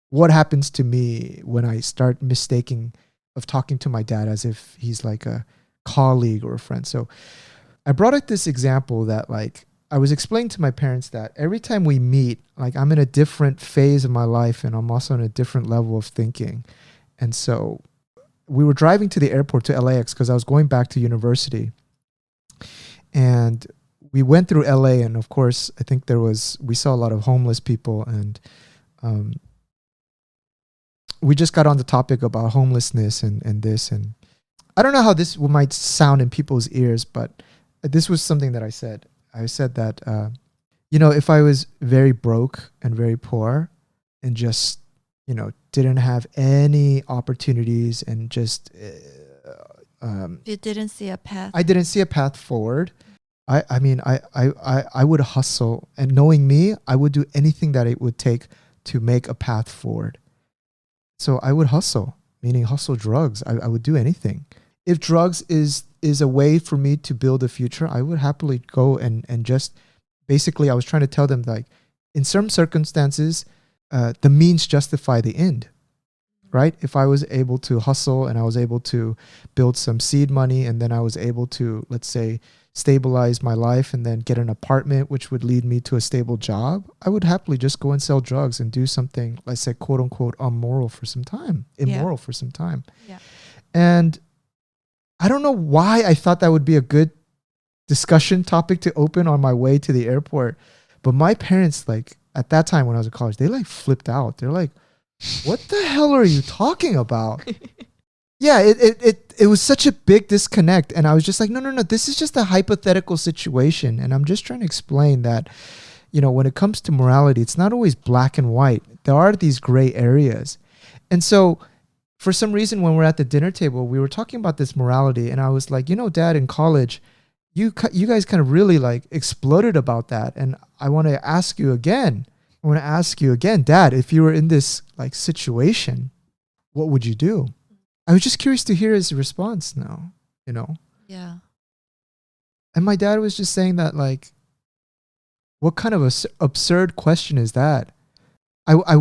what happens to me when I start mistaking of talking to my dad as if he's like a colleague or a friend. So I brought up this example that like, I was explaining to my parents that every time we meet, like I'm in a different phase of my life and I'm also in a different level of thinking. And so we were driving to the airport to LAX because I was going back to university. And we went through LA, and of course, I think we saw a lot of homeless people, and we just got on the topic about homelessness and this. And I don't know how this might sound in people's ears, but this was something that I said. I said that, if I was very broke and very poor and just, didn't have any opportunities and just... You didn't see a path. I didn't see a path forward. I would hustle. And knowing me, I would do anything that it would take to make a path forward. So I would hustle, meaning hustle drugs. I would do anything. If drugs is a way for me to build a future, I would happily go and just basically, I was trying to tell them like in some circumstances, the means justify the end, right? If I was able to hustle and I was able to build some seed money and then I was able to, let's say, stabilize my life and then get an apartment, which would lead me to a stable job, I would happily just go and sell drugs and do something, let's say, quote unquote, immoral for some time. Yeah. And I don't know why I thought that would be a good discussion topic to open on my way to the airport. But my parents, like at that time when I was in college, they like flipped out. They're like, what the hell are you talking about? Yeah, it was such a big disconnect. And I was just like, no, this is just a hypothetical situation. And I'm just trying to explain that, when it comes to morality, it's not always black and white. There are these gray areas. And so for some reason, when we're at the dinner table, we were talking about this morality. And I was like, Dad, in college, you guys kind of really like exploded about that. And I want to ask you again, Dad, if you were in this like situation, what would you do? I was just curious to hear his response now, Yeah. And my dad was just saying that like, what kind of a absurd question is that? I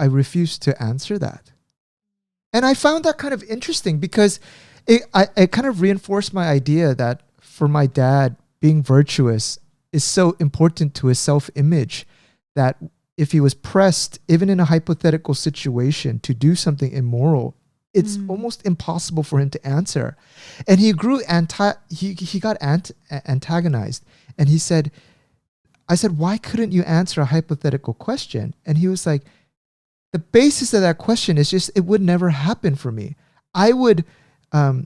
refuse to answer that. And I found that kind of interesting because it kind of reinforced my idea that for my dad, being virtuous is so important to his self-image that if he was pressed, even in a hypothetical situation, to do something immoral, it's almost impossible for him to answer. And he grew he got antagonized. And I said, why couldn't you answer a hypothetical question? And he was like, the basis of that question is just, it would never happen for me. I would, have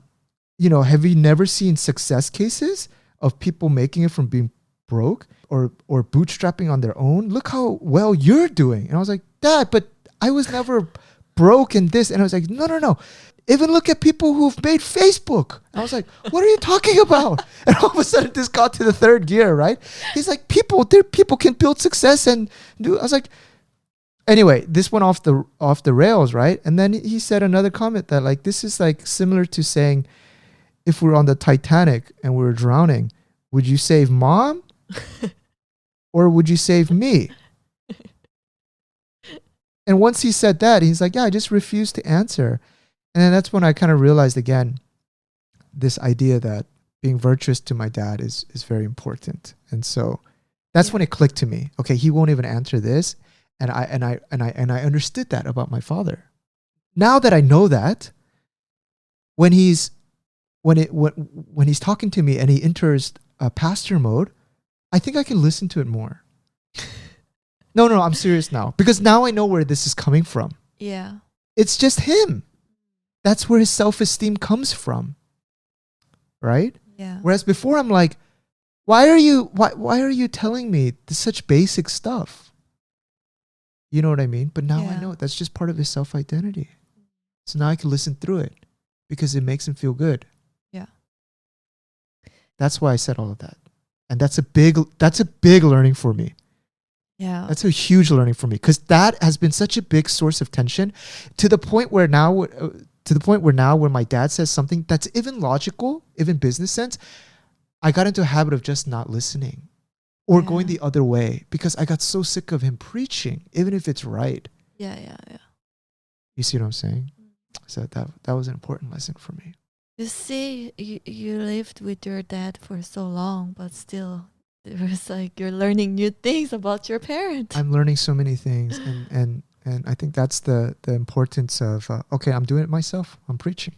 you never seen success cases of people making it from being broke or bootstrapping on their own? Look how well you're doing. And I was like, Dad, but I was never broke in this. And I was like, no. Even look at people who've made Facebook. And I was like, what are you talking about? And all of a sudden this got to the third gear, right? He's like, people can build success and do. I was like, anyway, this went off the rails, right? And then he said another comment that like, this is like similar to saying, if we're on the Titanic and we're drowning, would you save Mom or would you save me? And once he said that, he's like, yeah, I just refused to answer. And then that's when I kind of realized again, this idea that being virtuous to my dad is very important. And so that's when it clicked to me. Okay, he won't even answer this. And I understood that about my father. Now that I know that, when he's talking to me and he enters pastor mode, I think I can listen to it more. No, I'm serious now. Because now I know where this is coming from. Yeah. It's just him. That's where his self-esteem comes from. Right? Yeah. Whereas before I'm like, why are you telling me this such basic stuff? You know what I mean? But now I know that's just part of his self-identity. So now I can listen through it because it makes him feel good. Yeah. That's why I said all of that. And that's a big learning for me. Yeah. That's a huge learning for me because that has been such a big source of tension to the point where now when my dad says something that's even logical, even business sense, I got into a habit of just not listening or going the other way because I got so sick of him preaching, even if it's right. Yeah. You see what I'm saying? So that was an important lesson for me. You see, you lived with your dad for so long, but still, it was like you're learning new things about your parent. I'm learning so many things, and I think that's the importance of okay, I'm doing it myself. I'm preaching.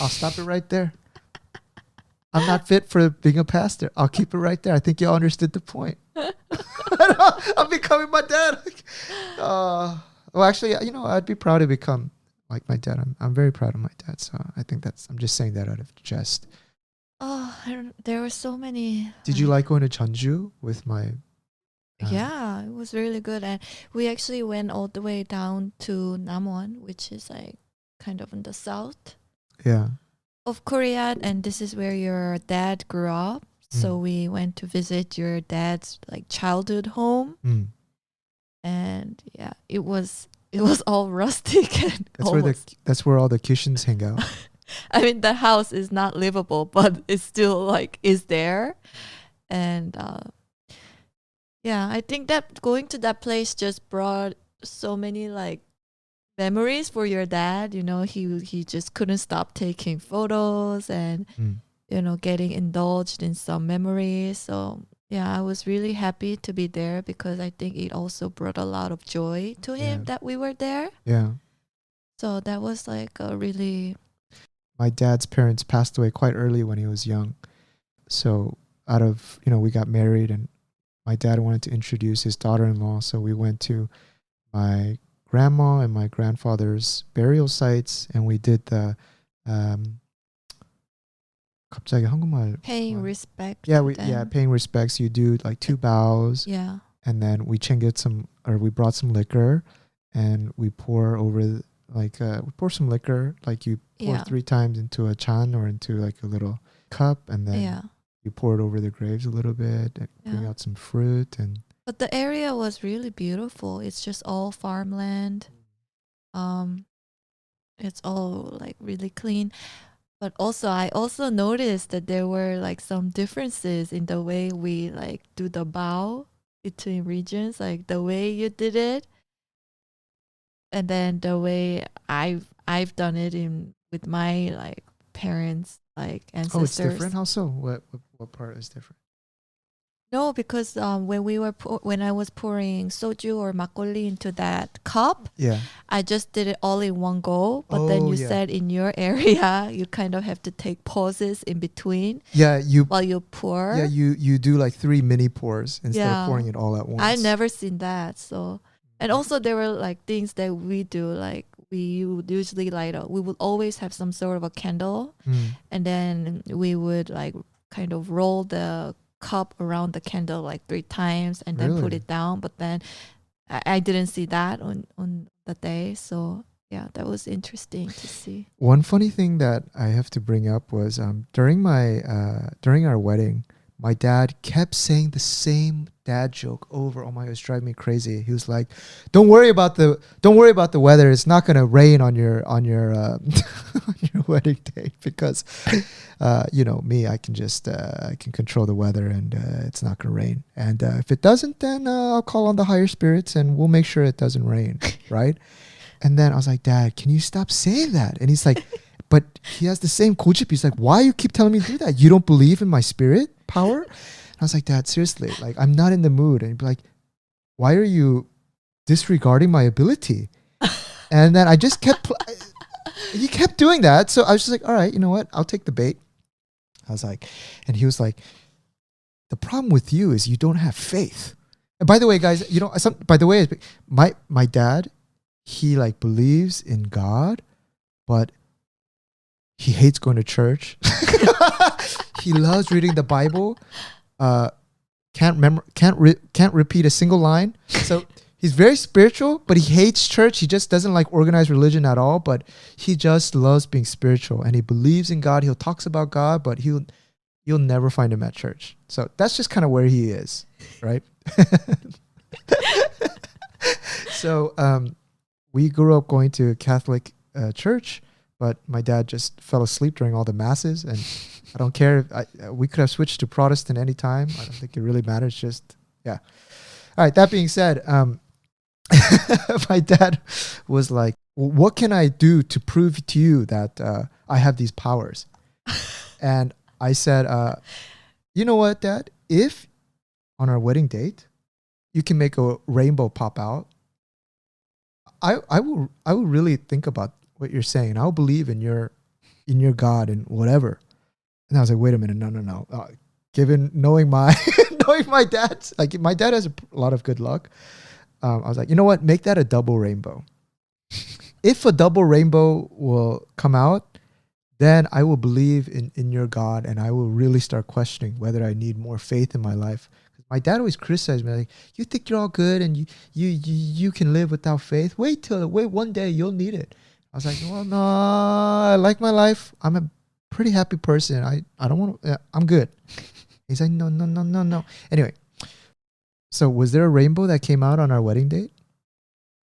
I'll stop it right there. I'm not fit for being a pastor. I'll keep it right there. I think you all understood the point. I'm becoming my dad. Well, actually, I'd be proud to become like my dad. I'm very proud of my dad. So I think I'm just saying that out of jest. Oh, there were so many. Did you like going to Jeonju with my? Yeah, it was really good, and we actually went all the way down to Namwon, which is like kind of in the south. Yeah. Of Korea, and this is where your dad grew up. So we went to visit your dad's like childhood home, and yeah, it was all rustic and that's where all the Kishins hang out. I mean, the house is not livable, but it's still like is there, and yeah, I think that going to that place just brought so many like memories for your dad. He just couldn't stop taking photos and getting indulged in some memories. So yeah, I was really happy to be there because I think it also brought a lot of joy to him that we were there. Yeah. So that was like a really... My dad's parents passed away quite early when he was young. So we got married and my dad wanted to introduce his daughter-in-law. So we went to my grandma and my grandfather's burial sites and we did the 갑자기 한국말 paying respect. Paying respects. You do like 2 bows. Yeah. And then we we brought some liquor and we pour over we pour some liquor, like you pour 3 times into a chan or into like a little cup and then you pour it over the graves a little bit and bring out some fruit. But the area was really beautiful. It's just all farmland. It's all like really clean. But I also noticed that there were like some differences in the way we like do the bow between regions, like the way you did it, and then the way I've done it with my like parents, like ancestors. Oh, it's different. How so? What part is different? No, because when I was pouring soju or makgeolli into that cup, I just did it all in one go. But then you said in your area, you kind of have to take pauses in between. Yeah, while you pour. Yeah, you do like 3 mini pours instead of pouring it all at once. I never seen that. So, and also there were like things that we do, like we would usually we would always have some sort of a candle, and then we would like kind of roll the cup around the candle like 3 times and then put it down. But then I didn't see that on the day. So yeah, that was interesting to see. One funny thing that I have to bring up was during our wedding, my dad kept saying the same dad joke over. Oh my, it was driving me crazy. He was like, don't worry about the weather. It's not going to rain on your on your wedding date because me, I can just I can control the weather, and it's not going to rain. And if it doesn't, then I'll call on the higher spirits and we'll make sure it doesn't rain, right? And then I was like, Dad, can you stop saying that? And he's like, but he has the same gochup. He's like, why you keep telling me to do that? You don't believe in my spirit power? And I was like, Dad, seriously, like, I'm not in the mood. And he'd be like, why are you disregarding my ability? And then I just kept, he kept doing that. So I was just like, all right, you know what? I'll take the bait. I was like, and he was like, the problem with you is you don't have faith. And by the way, guys, my dad, he like believes in God, but he hates going to church. He loves reading the Bible. Can't repeat a single line. So he's very spiritual, but he hates church. He just doesn't like organized religion at all. But he just loves being spiritual, and he believes in God. He'll talks about God, but you'll never find him at church. So that's just kind of where he is, right? So we grew up going to a Catholic church. But my dad just fell asleep during all the masses, and I don't care. We could have switched to Protestant any time. I don't think it really matters. Just, yeah. All right. That being said, my dad was like, what can I do to prove to you that I have these powers? And I said, you know what, Dad? If on our wedding date, you can make a rainbow pop out, I will really think about what you're saying. I'll believe in your God and whatever. And I was like, wait a minute, no. Given knowing my dad, like my dad has a lot of good luck. I was like, you know what? Make that a double rainbow. If a double rainbow will come out, then I will believe in your God, and I will really start questioning whether I need more faith in my life. My dad always criticized me, like, you think you're all good and you can live without faith. Wait one day you'll need it. I was like, well, no, I like my life. I'm a pretty happy person. I don't want to, I'm good. He's like, no. Anyway, so was there a rainbow that came out on our wedding date?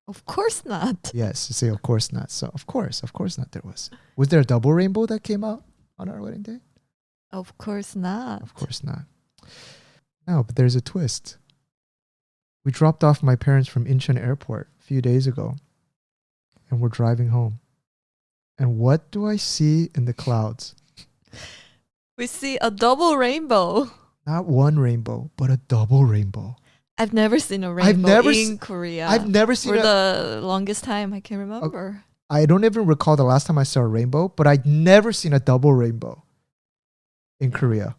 Of course not. Yes, say of course not. So of course not there was. Was there a double rainbow that came out on our wedding date? Of course not. Of course not. No, but there's a twist. We dropped off my parents from Incheon Airport a few days ago, and we're driving home. And what do I see in the clouds? We see a double rainbow. Not one rainbow, but a double rainbow. I've never seen a rainbow in Korea. I've never seen for the longest time I can remember. I don't even recall the last time I saw a rainbow, but I'd never seen a double rainbow in Korea.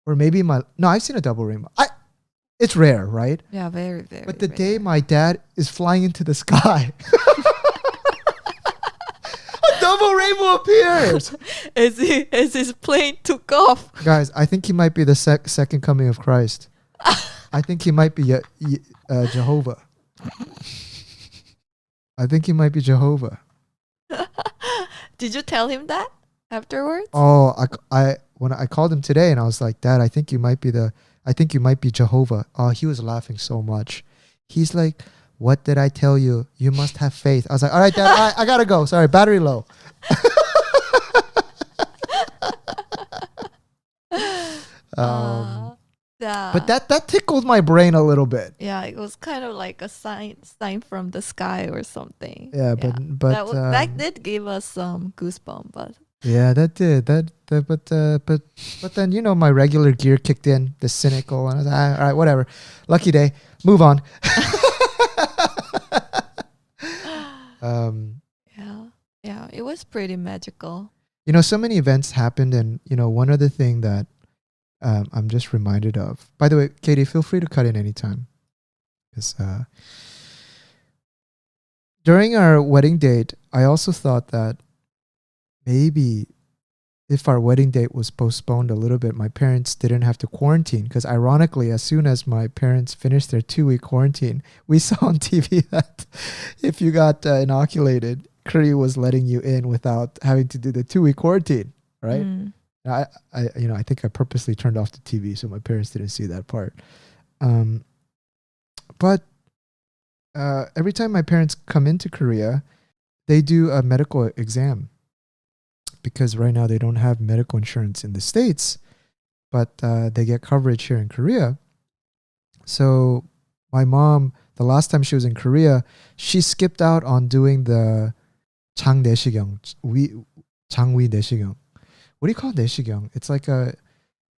Or maybe I've seen a double rainbow. It's rare, right? Yeah, very, very But the rare. day my dad is flying into the sky, a double rainbow appears. As his plane took off. Guys, I think he might be the second coming of Christ. I think he might be Jehovah. I think he might be Jehovah. Did you tell him that afterwards? Oh, when I called him today and I was like, Dad, I think you might be Jehovah. Oh, he was laughing so much. He's like, what did I tell you? You must have faith. I was like, all right, Dad, I gotta go. Sorry, battery low. Yeah. But that tickled my brain a little bit. Yeah, it was kind of like a sign from the sky or something. Yeah, but that did give us some goosebumps. But yeah, that did. But then my regular gear kicked in, the cynical, and I was like, all right, whatever. Lucky day. Move on. Yeah, it was pretty magical. So many events happened, and one other thing that I'm just reminded of. By the way, Katie, feel free to cut in anytime. Because during our wedding date, I also thought that maybe if our wedding date was postponed a little bit, my parents didn't have to quarantine. Because ironically, as soon as my parents finished their 2-week quarantine, we saw on TV that if you got inoculated, Korea was letting you in without having to do the 2-week quarantine, right? And I think I purposely turned off the TV so my parents didn't see that part. Um, but every time my parents come into Korea, they do a medical exam because right now they don't have medical insurance in the States, but they get coverage here in Korea. So my mom, the last time she was in Korea, she skipped out on doing the 장내시경, 장위 내시경. What do you call 내시경? It's like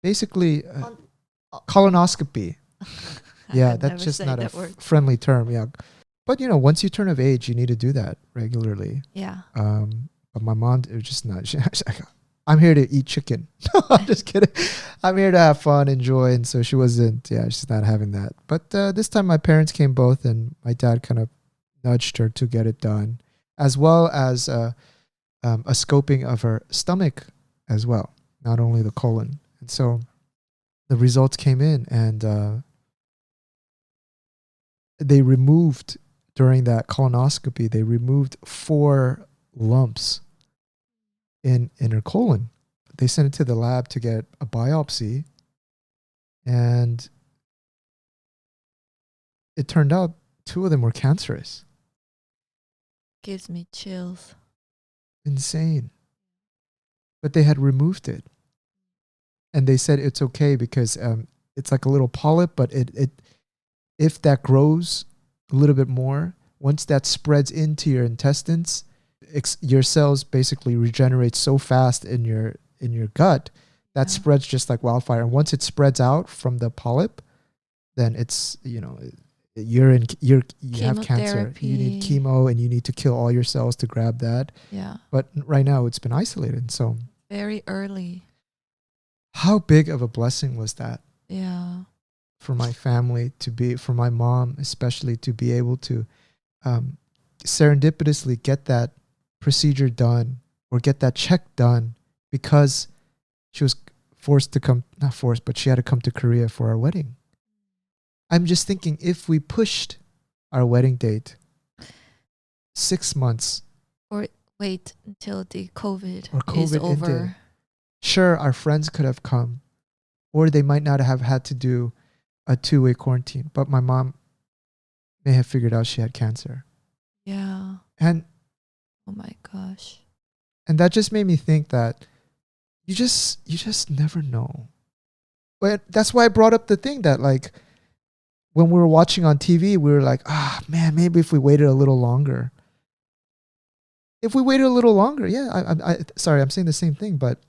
basically colonoscopy. Yeah, that's just not a friendly term. Yeah, but once you turn of age, you need to do that regularly. Yeah. But my mom, it was just not. She's like, I'm here to eat chicken. I'm just kidding. I'm here to have fun, enjoy, and so she wasn't. Yeah, she's not having that. But this time, my parents came both, and my dad kind of nudged her to get it done, as well as a scoping of her stomach as well, not only the colon. And so the results came in, and they removed, during that colonoscopy, they removed 4 lumps in her colon. They sent it to the lab to get a biopsy, and it turned out 2 of them were cancerous. Gives me chills. Insane. But they had removed it, and they said it's okay because it's like a little polyp, but it if that grows a little bit more, once that spreads into your intestines, your cells basically regenerate so fast in your gut that spreads just like wildfire. And once it spreads out from the polyp, then it's you have cancer. You need chemo, and you need to kill all your cells to grab that. Yeah. But right now it's been isolated. So very early. How big of a blessing was that? Yeah. For my family for my mom especially, to be able to serendipitously get that procedure done or get that check done, because she was not forced, but she had to come to Korea for our wedding. I'm just thinking, if we pushed our wedding date 6 months, or wait until the COVID is over, ended, sure, our friends could have come, or they might not have had to do a 2-way quarantine, but my mom may have figured out she had cancer. Yeah. And oh my gosh. And that just made me think that you just never know. But that's why I brought up the thing that, like, when we were watching on TV, we were like, man, maybe if we waited a little longer. If we waited a little longer, yeah. Sorry, I'm saying the same thing, but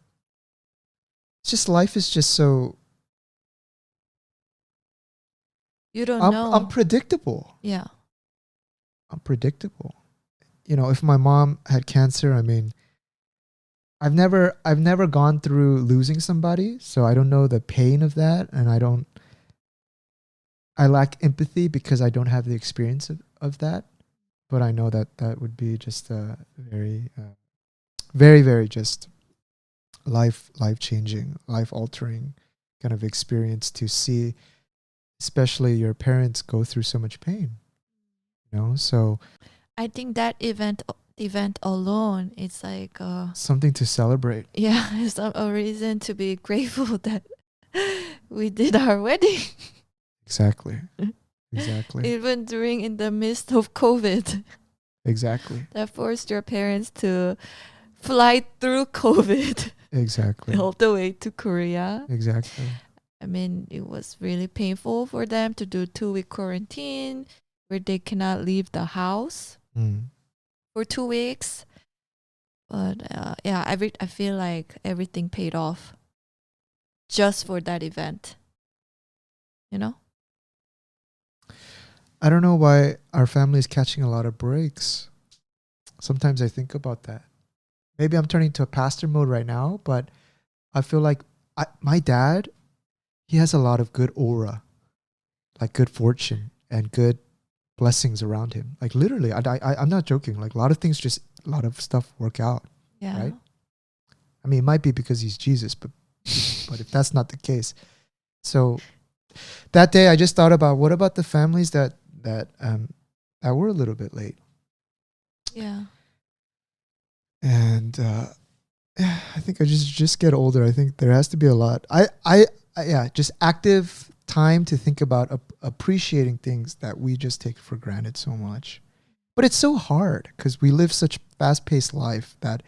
it's just, life is just so, you don't know. Unpredictable. Yeah. Unpredictable. If my mom had cancer, I mean, I've never gone through losing somebody, so I don't know the pain of that, and I lack empathy because I don't have the experience of that. But I know that would be just a very, very, very just life changing, life altering kind of experience to see, especially your parents go through so much pain. So I think that event alone, it's like something to celebrate. Yeah, it's a reason to be grateful that we did our wedding. Exactly. Even in the midst of COVID. Exactly. That forced your parents to fly through COVID. Exactly. All the way to Korea. Exactly. I mean, it was really painful for them to do 2-week quarantine where they cannot leave the house for 2 weeks. But yeah, I feel like everything paid off just for that event. I don't know why our family is catching a lot of breaks. Sometimes I think about that. Maybe I'm turning to a pastor mode right now, but I feel like my dad, he has a lot of good aura, like good fortune and good blessings around him. Like literally, I'm not joking. Like a lot of stuff work out. Yeah. Right? I mean, it might be because he's Jesus, but if that's not the case. So that day I just thought about, what about the families that were a little bit late? Yeah. And I think I just get older. I think there has to be a lot. Yeah, just active time to think about appreciating things that we just take for granted so much. But it's so hard because we live such fast-paced life that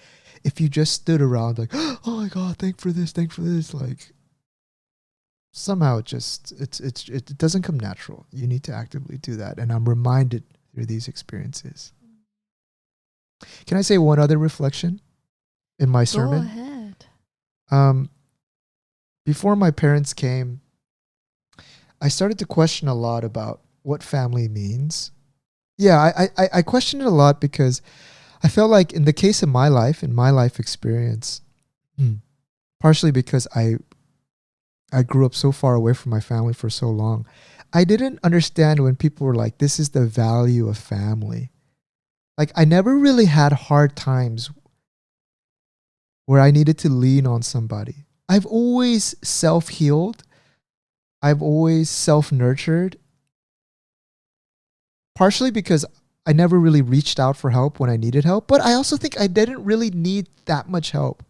if you just stood around like, oh my God, thank for this, like somehow it doesn't come natural. You need to actively do that. And I'm reminded through these experiences. Can I say one other reflection in my sermon? Go ahead. Before my parents came, I started to question a lot about what family means. Yeah, I questioned it a lot because I felt like in the case of my life, in my life experience, partially because I grew up so far away from my family for so long, I didn't understand when people were like, this is the value of family. Like, I never really had hard times where I needed to lean on somebody. I've always self-healed. I've always self-nurtured. Partially because I never really reached out for help when I needed help, but I also think I didn't really need that much help.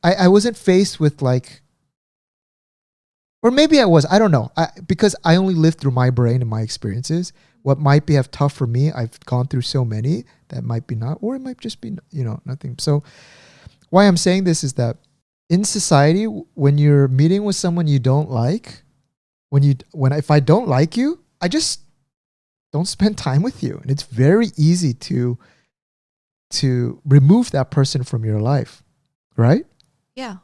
I wasn't faced with like, or maybe I was, I don't know. Because I only lived through my brain and my experiences. What might be tough for me, I've gone through so many that might be not, or it might just be, nothing. So why I'm saying this is that in society, when you're meeting with someone you don't like, if I don't like you, I just don't spend time with you. And it's very easy to remove that person from your life, right? Yeah.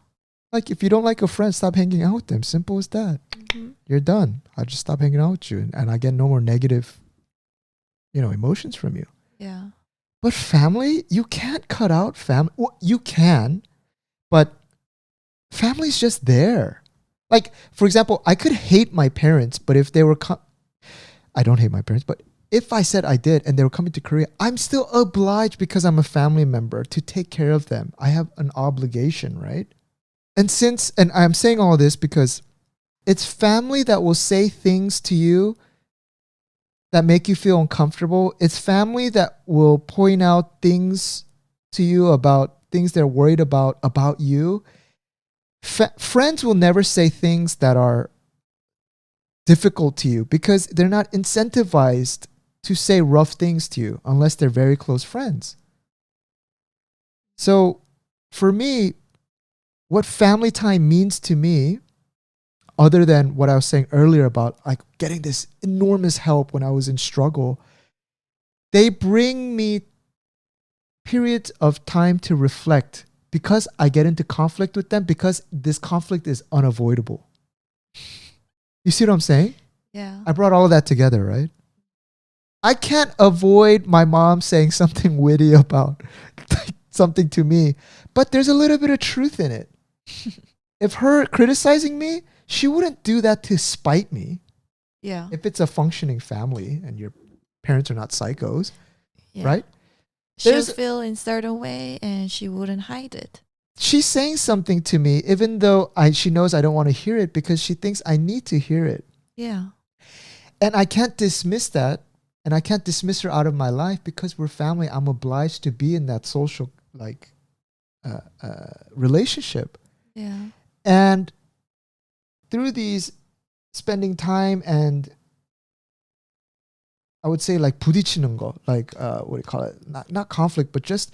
Like if you don't like a friend, stop hanging out with them. Simple as that. Mm-hmm. You're done. I just stop hanging out with you, and I get no more negative, emotions from you. Yeah. But family, you can't cut out family. Well, you can, but family's just there. Like, for example, I could hate my parents, but if they were, I don't hate my parents, but if I said I did and they were coming to Korea, I'm still obliged because I'm a family member to take care of them. I have an obligation, right? And I'm saying all this because it's family that will say things to you that make you feel uncomfortable. It's family that will point out things to you about things they're worried about you. Friends will never say things that are difficult to you because they're not incentivized to say rough things to you unless they're very close friends. So for me, what family time means to me, other than what I was saying earlier about like getting this enormous help when I was in struggle, they bring me periods of time to reflect because I get into conflict with them, because this conflict is unavoidable. You see what I'm saying? Yeah. I brought all of that together, right? I can't avoid my mom saying something witty about something to me, but there's a little bit of truth in it. If her criticizing me, she wouldn't do that to spite me. Yeah. If it's a functioning family and your parents are not psychos, right? She'll feel in a certain way and she wouldn't hide it. She's saying something to me, even though she knows I don't want to hear it because she thinks I need to hear it. Yeah. And I can't dismiss that. And I can't dismiss her out of my life because we're family. I'm obliged to be in that social relationship. Yeah. And through these spending time and I would say like 부딪히는 거, like what do you call it? Not conflict, but just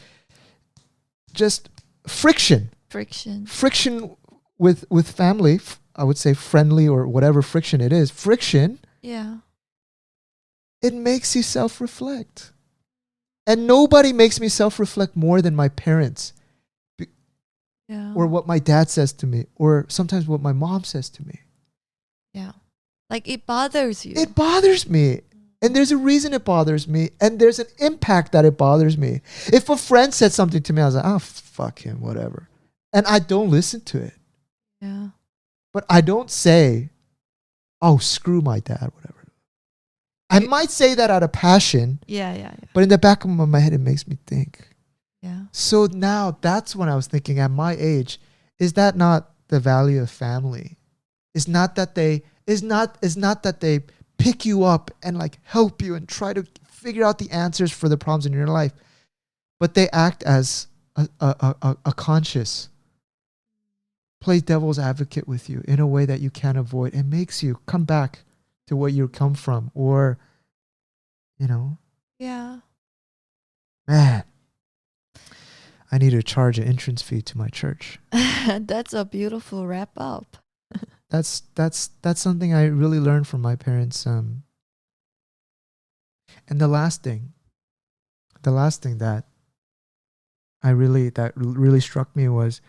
friction. Friction with family. I would say friendly or whatever friction it is. Friction. Yeah. It makes you self-reflect. And nobody makes me self-reflect more than my parents. Yeah. Or what my dad says to me. Or sometimes what my mom says to me. Yeah. Like it bothers you. It bothers me. And there's a reason it bothers me. And there's an impact that it bothers me. If a friend said something to me, I was like, oh, fuck him, whatever. And I don't listen to it. Yeah. But I don't say, oh, screw my dad, whatever. I might say that out of passion. Yeah. But in the back of my head, it makes me think. Yeah. So now that's when I was thinking at my age, is that not the value of family? Is not that they pick you up and like help you and try to figure out the answers for the problems in your life, but they act as a conscience, plays devil's advocate with you in a way that you can't avoid. It makes you come back to where you come from, or, you know, Yeah. man, I need to charge an entrance fee to my church. That's a beautiful wrap up. That's something I really learned from my parents. And the last thing that really struck me was,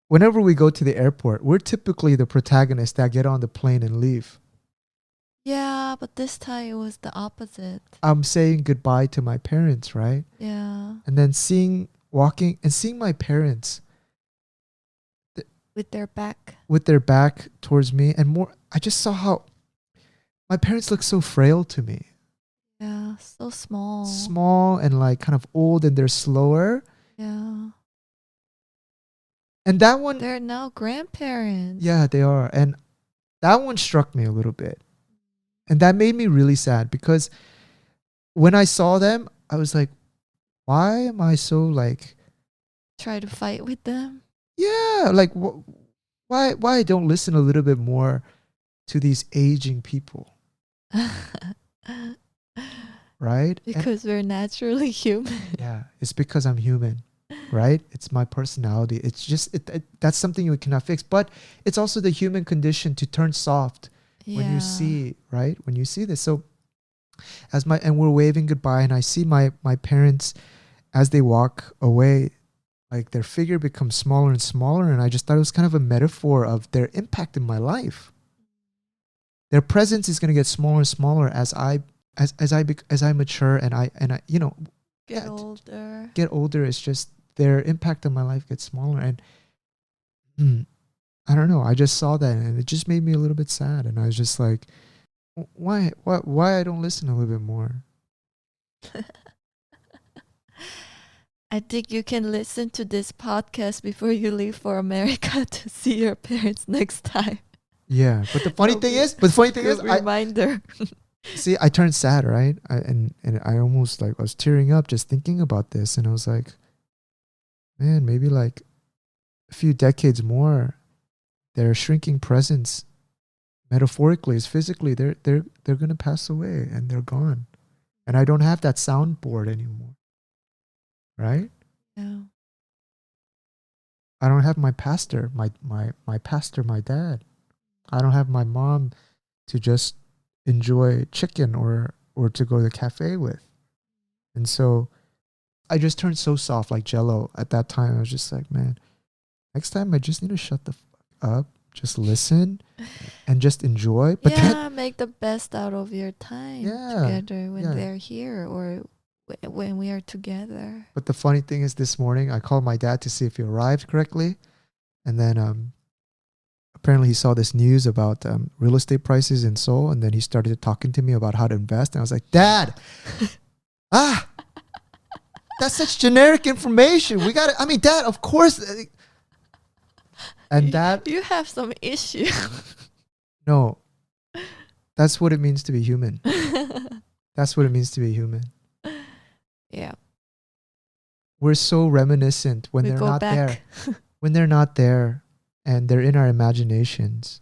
whenever we go to the airport, we're typically the protagonists that get on the plane and leave. Yeah, but this time it was the opposite. I'm saying goodbye to my parents, right? Yeah. And then seeing my parents With their back. with their back towards me, and more, I just saw how my parents look so frail to me. Yeah, so small. Small and like kind of old, and they're slower. Yeah. And that one, They're now grandparents. yeah, they are. And that one struck me a little bit. And that made me really sad, because when I saw them, I was like, why am I so like, Try to fight with them. yeah, like why I don't listen a little bit more to these aging people, right? Because we're naturally human. Yeah, it's because I'm human, right? It's my personality. It's just that's something you cannot fix. But it's also the human condition to turn soft when you see, right? When you see this. So and we're waving goodbye, and I see my parents as they walk away, like their figure becomes smaller and smaller, and I just thought it was kind of a metaphor of their impact in my life. Their presence is going to get smaller and smaller as I mature, and I Get older. get older. It's just their impact on my life gets smaller, and I don't know. I just saw that, and it just made me a little bit sad, and I was just like, why I don't listen a little bit more? I think you can listen to this podcast before you leave for America to see your parents next time. Yeah, but the funny thing is, reminder. I turned sad, right? And I almost like I was tearing up just thinking about this, and I was like, man, maybe like a few decades more, their shrinking presence, metaphorically as physically, they're gonna pass away, and they're gone, and I don't have that soundboard anymore, right? Yeah. I don't have my pastor, my pastor, my dad. I don't have my mom to just enjoy chicken or to go to the cafe with. And so I just turned so soft, like Jello. At that time, I was just like, man, next time I just need to shut the fuck up, just listen and just enjoy. But then make the best out of your time together when they're here, or when we are together. But the funny thing is, this morning I called my dad to see if he arrived correctly, and then apparently he saw this news about real estate prices in Seoul, and then he started talking to me about how to invest, and I was like, Dad, that's such generic information. We got to, I mean, Dad, of course. And that, you have some issue. No, that's what it means to be human. That's what it means to be human. Yeah. We're so reminiscent when they're not there. When they're not there and they're in our imaginations,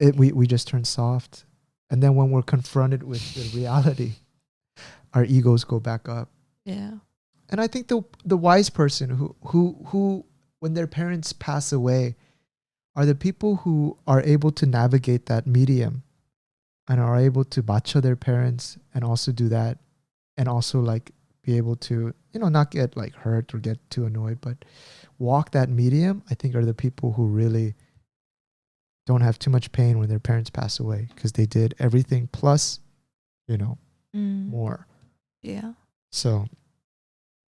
we just turn soft. And then when we're confronted with the reality, our egos go back up. Yeah. And I think the wise person who when their parents pass away are the people who are able to navigate that medium and are able to bacha their parents and also do that, and also like be able to, not get like hurt or get too annoyed, but walk that medium. I think are the people who really don't have too much pain when their parents pass away, because they did everything plus, more. Yeah. So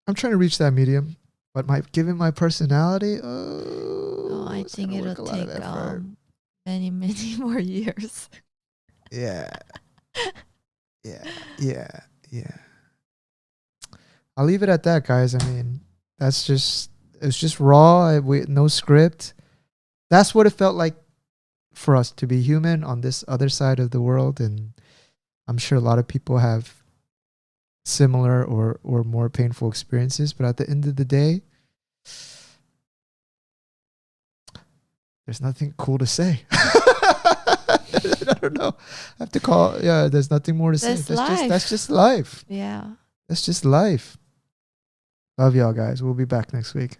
I'm trying to reach that medium, but given my personality, I think it'll take many, many more years. Yeah. I'll leave it at that, guys. I mean, it's just raw. No script. That's what it felt like for us to be human on this other side of the world. And I'm sure a lot of people have similar or more painful experiences. But at the end of the day, there's nothing cool to say. I don't know. I have to call. Yeah, there's nothing more to say. That's just life. Yeah. That's just life. Love y'all, guys. We'll be back next week.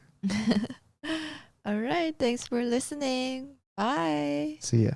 All right. Thanks for listening. Bye. See ya.